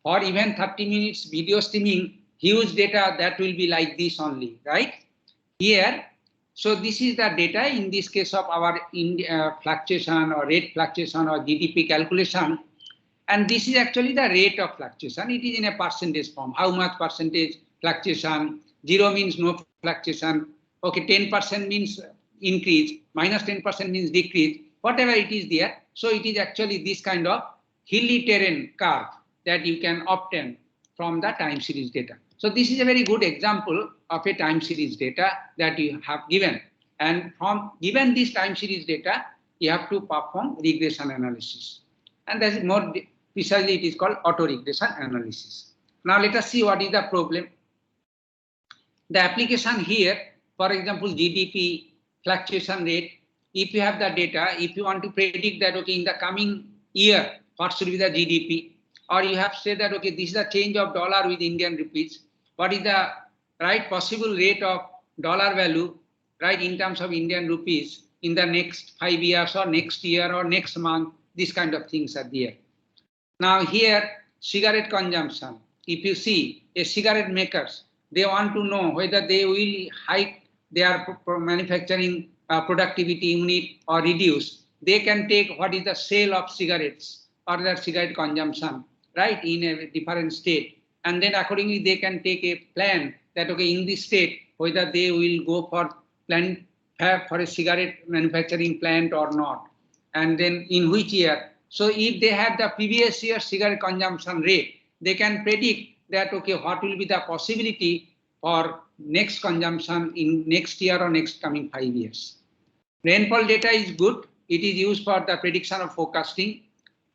or even 30 minutes video streaming, huge data, that will be like this only, right? Here, so this is the data in this case of our fluctuation or rate fluctuation or GDP calculation. And this is actually the rate of fluctuation. It is in a percentage form. How much percentage fluctuation? 0 means no fluctuation. Okay, 10% means increase. Minus 10% means decrease. Whatever it is there. So it is actually this kind of hilly terrain curve that you can obtain from the time series data. So this is a very good example of a time series data that you have given. And from given this time series data, you have to perform regression analysis. And that is more precisely, it is called auto-regression analysis. Now let us see what is the problem. The application here, for example, GDP fluctuation rate. If you have the data, if you want to predict that, okay, in the coming year, what should be the GDP? Or you have said that, okay, this is the change of dollar with Indian rupees. What is the right possible rate of dollar value, right, in terms of Indian rupees in the next 5 years or next year or next month? These kind of things are there. Now here, cigarette consumption. If you see a cigarette makers, they want to know whether they will hike their manufacturing productivity unit or reduce. They can take what is the sale of cigarettes or their cigarette consumption, right, in a different state. And then accordingly, they can take a plan that, okay, in this state, whether they will go for a cigarette manufacturing plant or not. And then in which year. So if they have the previous year cigarette consumption rate, they can predict that, okay, what will be the possibility for next consumption in next year or next coming 5 years. Rainfall data is good. It is used for the prediction of forecasting.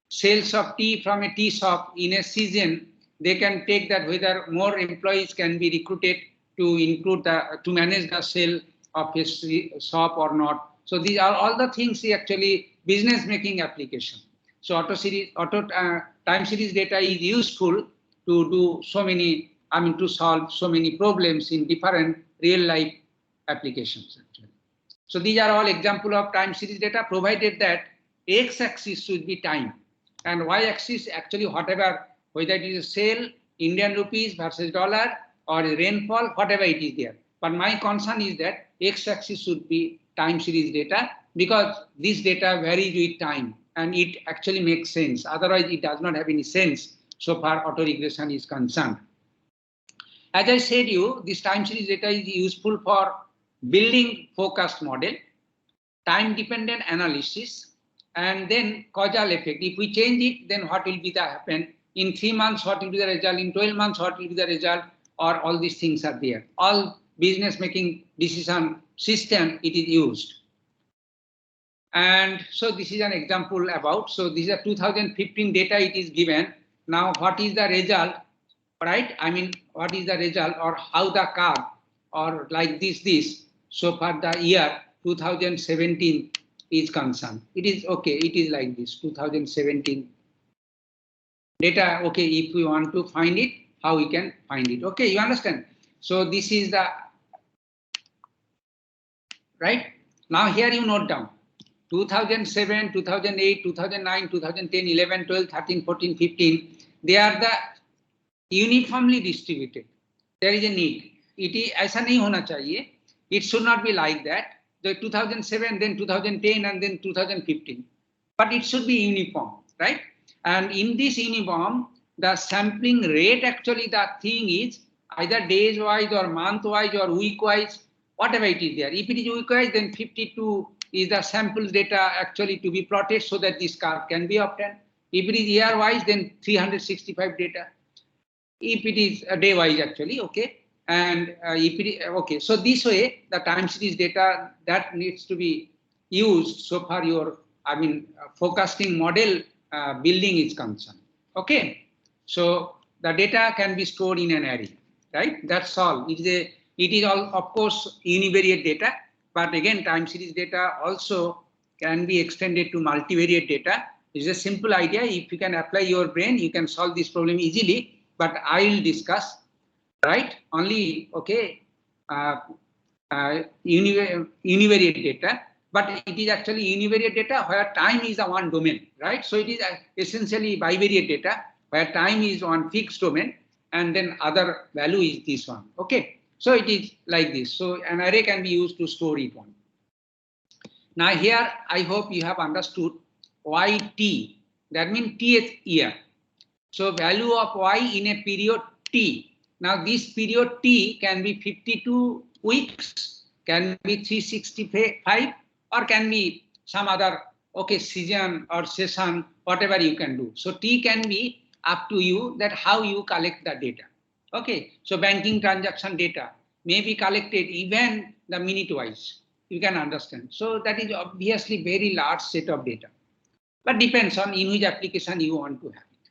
Sales of tea from a tea shop in a season, they can take that whether more employees can be recruited to manage the sale of his shop or not. So these are all the things actually business making application. So time series data is useful to do so many, to solve so many problems in different real life applications actually. So these are all example of time series data, provided that x-axis should be time and y-axis actually whatever, whether it is sale, Indian rupees versus dollar or rainfall, whatever it is there. But my concern is that x-axis should be time series data because this data varies with time and it actually makes sense. Otherwise, it does not have any sense so far auto-regression is concerned. As I said this time series data is useful for building forecast model, time-dependent analysis, and then causal effect. If we change it, then what will be the happen? In 3 months, what will be the result? In 12 months, what will be the result? Or all these things are there. All business making decision system, it is used. And so this is an example about, so this is a 2015 data it is given. Now what is the result, right? What is the result or how the curve or like this, so far the year 2017 is concerned. It is okay, it is like this, 2017 data. Okay, if we want to find it, how we can find it? Okay, you understand? So this is the, right? Now here you note down 2007, 2008, 2009, 2010, 11, 12, 13, 14, 15. They are the uniformly distributed. There is a need. It is ऐसा नहीं होना चाहिए. It should not be like that. The 2007, then 2010, and then 2015. But it should be uniform, right? And in this uniform, the sampling rate actually the thing is either days wise or month wise or week wise, whatever it is there. If it is week wise, then 52 is the sample data actually to be plotted so that this curve can be obtained. If it is year wise, then 365 data. If it is day wise actually, okay. And if it is, okay, so this way the time series data that needs to be used so far your forecasting model building is concerned. Okay, so the data can be stored in an array, right? That's all. It is all, of course, univariate data, but again time series data also can be extended to multivariate data. It's a simple idea. If you can apply your brain, you can solve this problem easily. But I will discuss, right? Only, okay, univariate data, but it is actually univariate data where time is the one domain, right? So it is essentially bivariate data, where time is one fixed domain and then other value is this one. Okay, so it is like this. So an array can be used to store it one. Now here I hope you have understood yt, that means tth year. So value of y in a period t. Now this period t can be 52 weeks, can be 365, or can be some other season or session, whatever you can do. So t can be up to you that how you collect the data. Okay, so banking transaction data may be collected even the minute wise. You can understand. So that is obviously very large set of data, but depends on in which application you want to have it.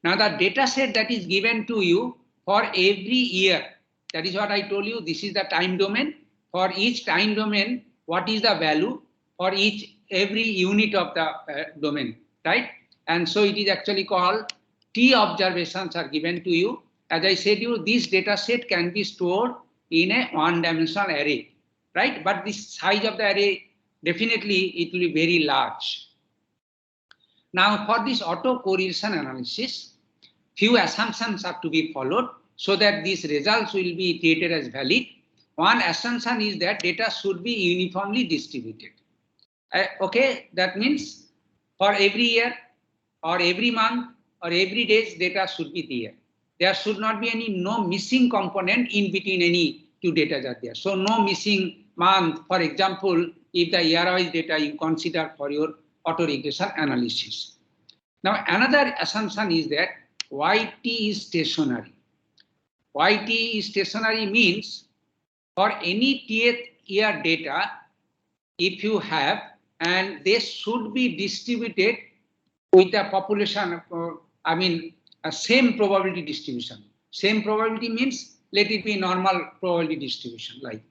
Now the data set that is given to you for every year, that is what I told you, this is the time domain. For each time domain, what is the value for every unit of the domain, right? And so it is actually called T observations are given to you. As I said you, this data set can be stored in a one-dimensional array, right? But the size of the array, definitely it will be very large. Now for this auto-correlation analysis, few assumptions have to be followed so that these results will be treated as valid. One assumption is that data should be uniformly distributed. Okay, that means for every year or every month or every day's data should be there. There should not be no missing component in between any two data are there. So no missing month, for example, if the year-wise data you consider for your auto-regression analysis. Now another assumption is that yt is stationary. Yt is stationary means for any tth year data, if you have, and they should be distributed with the population, a same probability distribution. Same probability means let it be normal probability distribution, like,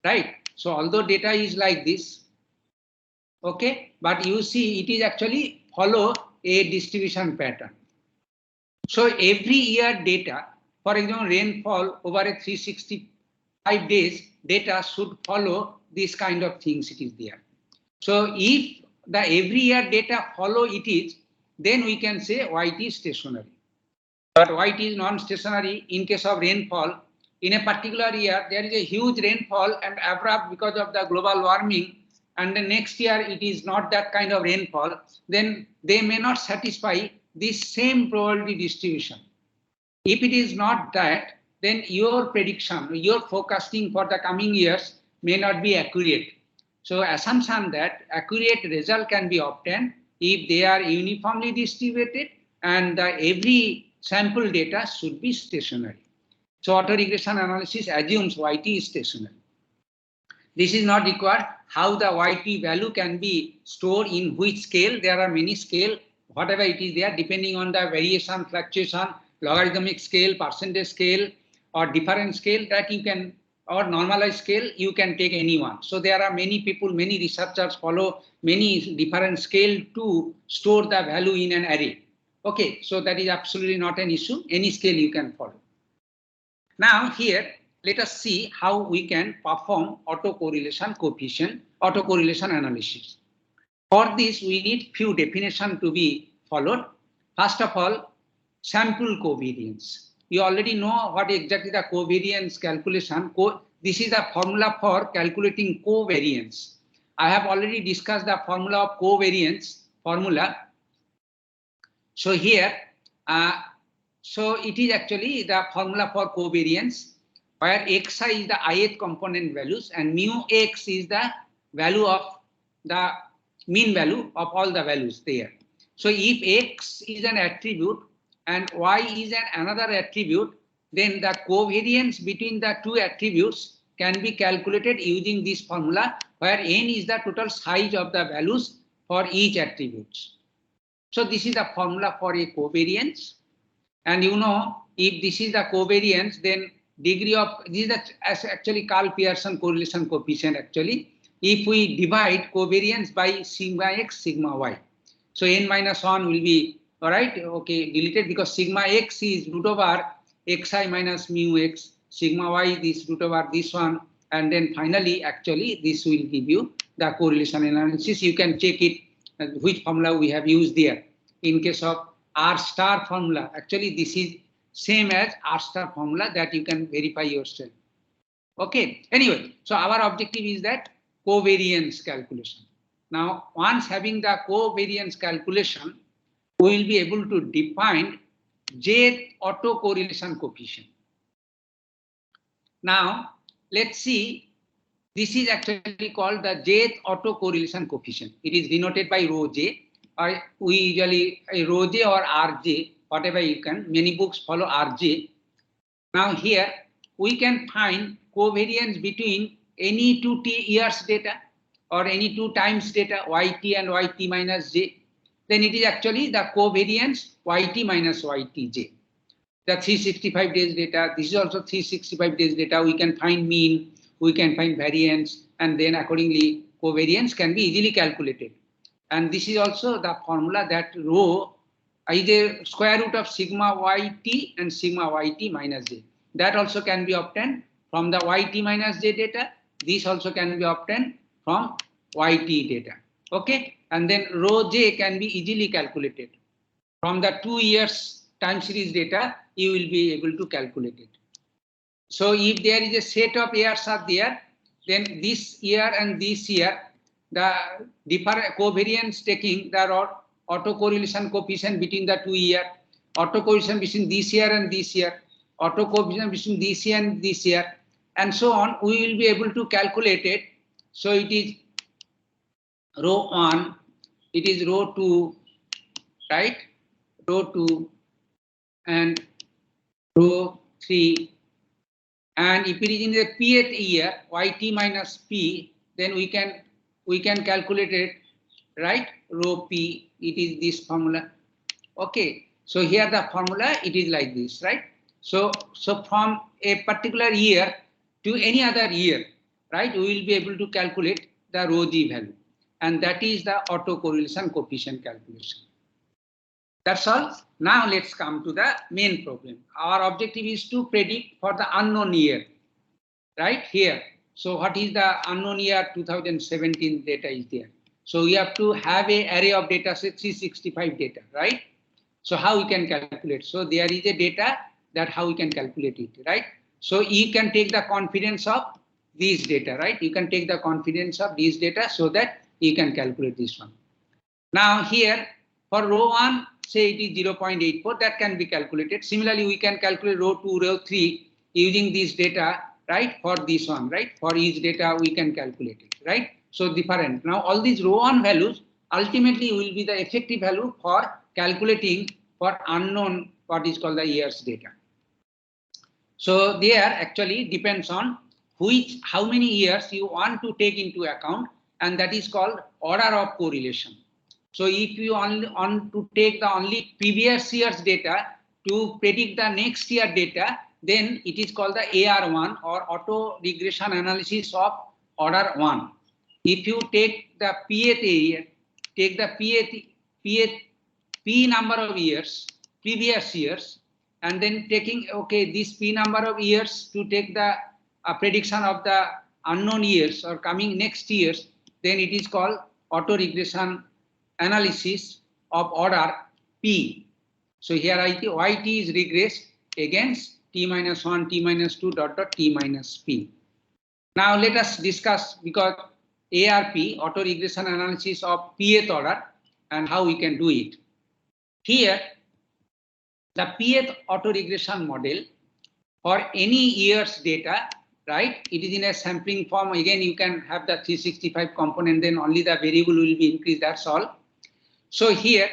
right? So although data is like this, okay, but you see it is actually follow a distribution pattern. So every year data, for example, rainfall over a 365 days data should follow this kind of things, it is there. So if the every year data follow it is, then we can say yt is stationary. But yt is non-stationary in case of rainfall. In a particular year, there is a huge rainfall and abrupt because of the global warming, and the next year it is not that kind of rainfall, then they may not satisfy this same probability distribution. If it is not that, then your prediction, your forecasting for the coming years may not be accurate. So assumption that accurate result can be obtained if they are uniformly distributed and every sample data should be stationary. So auto-regression analysis assumes yt is stationary. This is not required. How the yt value can be stored in which scale? There are many scale, whatever it is there, depending on the variation, fluctuation, logarithmic scale, percentage scale, or different scale that you can, or normalized scale, you can take any one. So there are many people, many researchers follow many different scale to store the value in an array. Okay, so that is absolutely not an issue. Any scale you can follow. Now here, let us see how we can perform autocorrelation coefficient, autocorrelation analysis. For this, we need few definitions to be followed. First of all, sample covariance. You already know what exactly the covariance calculation. This is the formula for calculating covariance. I have already discussed the formula of covariance formula. So here, so it is actually the formula for covariance, where xi is the ith component values and mu x is the value of the mean value of all the values there. So if x is an attribute and y is another attribute, then the covariance between the two attributes can be calculated using this formula, where n is the total size of the values for each attribute. So this is the formula for a covariance. And you know, if this is the covariance, then degree of, this is actually Karl Pearson correlation coefficient actually. If we divide covariance by sigma x, sigma y. So n minus 1 will be, all right, okay, deleted, because sigma x is root over xi minus mu x, sigma y this root over this one, and then finally actually this will give you the correlation analysis. You can check it, which formula we have used there. In case of R star formula. Actually, this is same as R star formula that you can verify yourself. Okay. Anyway, so our objective is that covariance calculation. Now, once having the covariance calculation, we will be able to define jth autocorrelation coefficient. Now, let's see. This is actually called the jth autocorrelation coefficient. It is denoted by rho j, or we usually rho j or rj, whatever you can. Many books follow rj. Now here we can find covariance between any two years data or any 2 times data, yt and yt minus j. Then it is actually the covariance yt minus ytj. The 365 days data, this is also 365 days data. We can find mean, we can find variance, and then accordingly covariance can be easily calculated. And this is also the formula that rho is a square root of sigma yt and sigma yt minus j. That also can be obtained from the yt minus j data. This also can be obtained from yt data. Okay, and then rho j can be easily calculated from the 2 years time series data. You will be able to calculate it. So if there is a set of years are there, then this year and this year, the different covariance taking the autocorrelation coefficient between the 2 year, autocorrelation between this year and this year, autocorrelation between this year and this year, and so on, we will be able to calculate it. So it is rho 1, it is rho 2, right? Rho 2 and rho 3. And if it is in the pth year, yt minus p, then we can calculate it, right? Rho p, it is this formula. Okay, so here the formula, it is like this, right? So from a particular year to any other year, right, we will be able to calculate the rho g value, and that is the autocorrelation coefficient calculation. That's all. Now let's come to the main problem. Our objective is to predict for the unknown year, right here. So what is the unknown year? 2017 data is there. So we have to have an array of data, say 365 data, right? So how we can calculate? So there is a data that how we can calculate it, right? So you can take the confidence of these data, right? You can take the confidence of these data so that you can calculate this one. Now here for rho 1, say it is 0.84, that can be calculated. Similarly, we can calculate rho 2, rho 3 using this data, right? For this one, right? For each data, we can calculate it, right? So different. Now all these rho 1 values ultimately will be the effective value for calculating for unknown, what is called the years data. So there actually depends on how many years you want to take into account, and that is called order of correlation. So if you only want to take the only previous year's data to predict the next year data, then it is called the AR1 or auto regression analysis of order 1. If you take the pth year, take the p number of years, previous years, and then taking, okay, this p number of years to take the prediction of the unknown years or coming next years, then it is called auto regression analysis of order p. So here yt is regressed against t minus 1, t minus 2, dot t minus p. Now let us discuss, because ARP, auto regression analysis of pth order, and how we can do it. Here the pth auto regression model for any year's data, right? It is in a sampling form. Again, you can have the 365 component, then only the variable will be increased, that's all. So here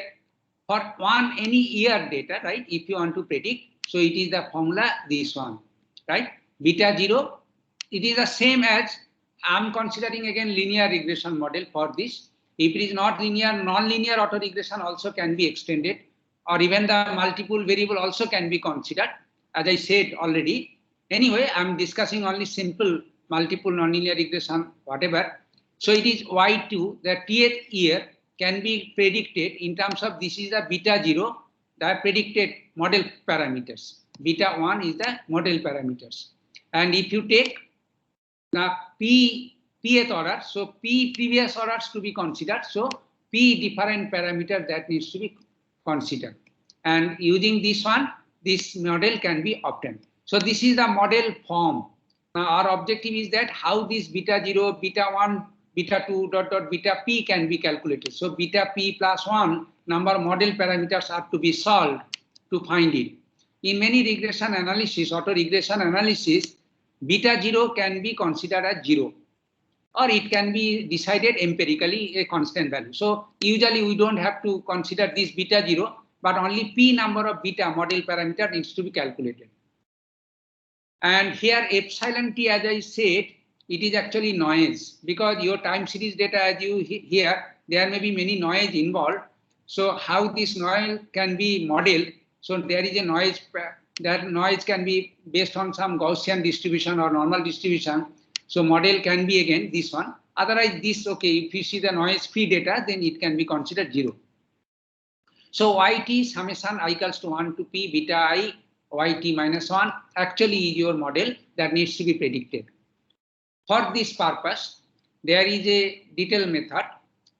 for any year data, right, if you want to predict, so it is the formula, this one, right? Beta 0, it is the same as, I'm considering again linear regression model for this. If it is not linear, non-linear auto regression also can be extended, or even the multiple variable also can be considered, as I said already. Anyway, I'm discussing only simple multiple nonlinear regression, whatever. So it is Y2, the pth year can be predicted in terms of, this is the beta 0, the predicted model parameters. Beta 1 is the model parameters. And if you take the pth order, so p previous orders to be considered, so p different parameter that needs to be considered. and using this one, this model can be obtained. So this is the model form. Now our objective is that how this beta 0, beta 1, beta 2, dot dot beta p can be calculated. So beta p plus 1 number model parameters are to be solved to find it. In many regression analysis, auto regression analysis, beta 0 can be considered as 0, or it can be decided empirically a constant value. So usually we don't have to consider this beta 0, but only p number of beta model parameter needs to be calculated. And here epsilon t, as I said, it is actually noise, because your time series data, as you hear, there may be many noise involved. So how this noise can be modeled? So there is a noise, that noise can be based on some Gaussian distribution or normal distribution. So model can be again this one. Otherwise this, okay, if you see the noise free data, then it can be considered 0. So yt summation I equals to 1 to p beta I yt minus 1 actually is your model that needs to be predicted. For this purpose, there is a detailed method,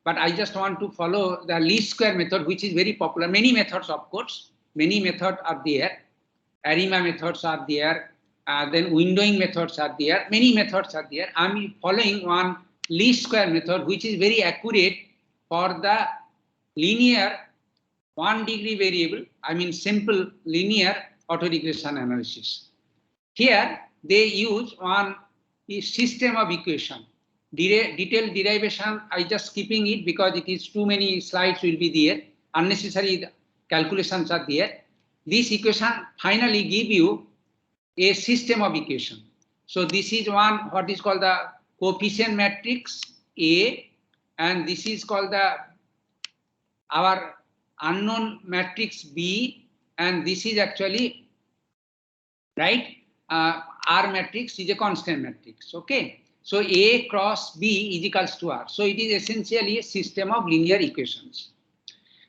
but I just want to follow the least square method, which is very popular. Many methods, of course, many methods are there. ARIMA methods are there. Then windowing methods are there. Many methods are there. I'm following one least square method, which is very accurate for the linear 1 degree variable, I mean simple linear autoregression analysis. Here they use one system of equation. Detailed derivation, I just skipping it because it is too many slides will be there. Unnecessary calculations are there. This equation finally give you a system of equation. So this is one what is called the coefficient matrix A, and this is called the our unknown matrix B, and this is actually right R matrix is a constant matrix. Okay, so A cross B is equals to R. So it is essentially a system of linear equations.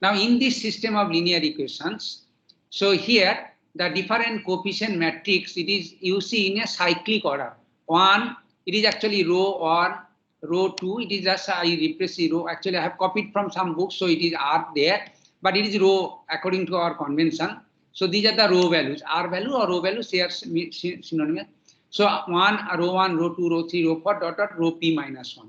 Now in this system of linear equations, so here the different coefficient matrix, it is you see in a cyclic order. One, it is actually row 1, row 2, it is just I replace the row. Actually I have copied from some books, so it is R there, but it is row according to our convention. So these are the row values. R value or row values, they are synonymous. So 1, row 1, row 2, row 3, row 4, dot dot row p minus 1.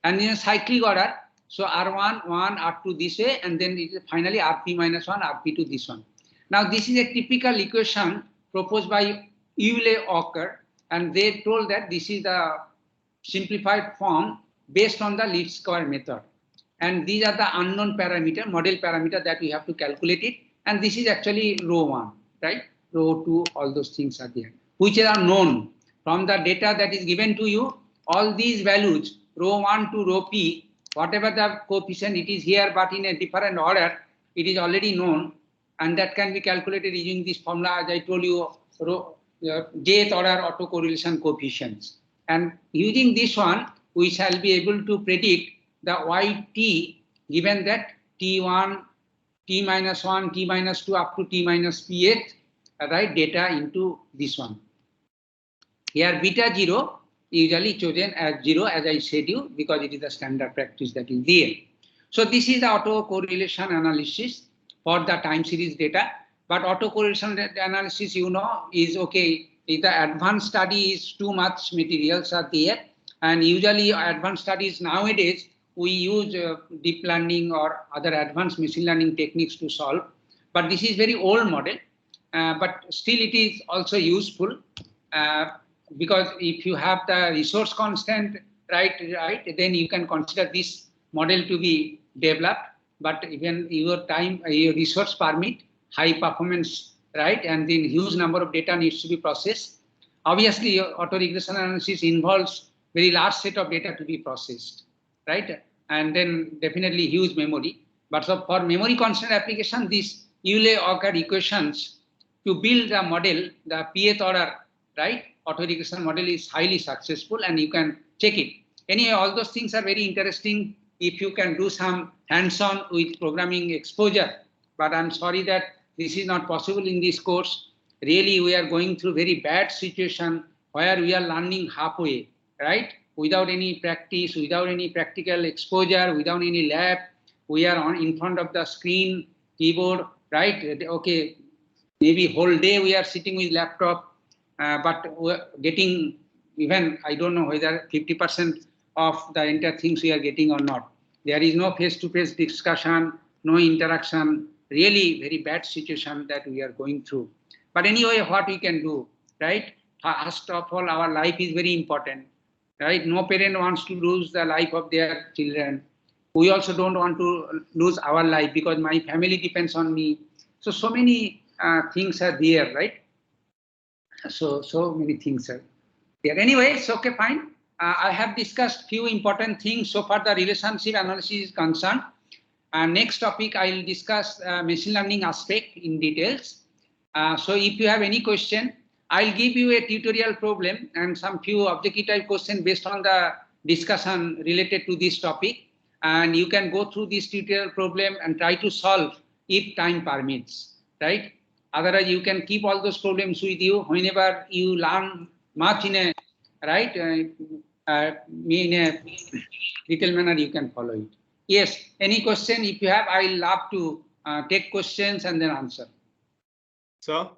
And in a cyclic order, so R1, 1, R2 this way, and then it is finally Rp minus 1, Rp2 this one. Now this is a typical equation proposed by Euler-Ocker, and they told that this is the simplified form based on the least square method. And these are the unknown parameter, model parameter that we have to calculate it. And this is actually row 1, right? Row 2, all those things are there, which are known from the data that is given to you. All these values, row 1 to row p, whatever the coefficient it is here, but in a different order, it is already known. And that can be calculated using this formula, as I told you, jth order autocorrelation coefficients. And using this one, we shall be able to predict the yt given that t1, t minus 1, t minus 2 up to t minus p8, right, data into this one. Here beta 0 usually chosen as 0, as I said you, because it is the standard practice that is there. So this is the autocorrelation analysis for the time series data. But autocorrelation analysis, you know, is okay. If the advanced study is too much materials are there, and usually advanced studies nowadays we use deep learning or other advanced machine learning techniques to solve. But this is very old model, but still it is also useful because if you have the resource constant, right, then you can consider this model to be developed. But even your time, your resource permit, high performance, right, and then huge number of data needs to be processed. Obviously, auto regression analysis involves very large set of data to be processed, right, and then definitely huge memory. But so for memory constant application, these Euler-Ocker equations to build a model, the pth order, right, auto regression model is highly successful, and you can check it. Anyway, all those things are very interesting if you can do some hands-on with programming exposure. But I'm sorry that this is not possible in this course. Really, we are going through very bad situation where we are learning halfway, right? Without any practice, without any practical exposure, without any lab. We are in front of the screen, keyboard, right? Okay, maybe whole day we are sitting with laptop, but we're getting even, I don't know whether 50% of the entire things we are getting or not. There is no face-to-face discussion, no interaction, really very bad situation that we are going through. But anyway, what we can do, right? First of all, our life is very important, right? No parent wants to lose the life of their children. We also don't want to lose our life because my family depends on me. So many things are there, right? So many things are there. Anyway, so okay, fine. I have discussed few important things so far. The relationship analysis is concerned. Next topic, I will discuss machine learning aspect in details. So if you have any question, I'll give you a tutorial problem and some few objective type question based on the discussion related to this topic. And you can go through this tutorial problem and try to solve if time permits, right? Otherwise, you can keep all those problems with you whenever you learn much in a, right, in a detailed manner, you can follow it. Yes, any question if you have, I love to take questions and then answer. Sir?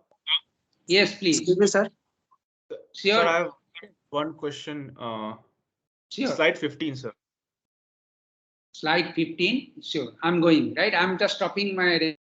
Yes, please. Excuse me, sir. Sure. Sir, I have one question. Sure. Slide 15, sir. Slide 15. Sure. I'm going, right? I'm just stopping my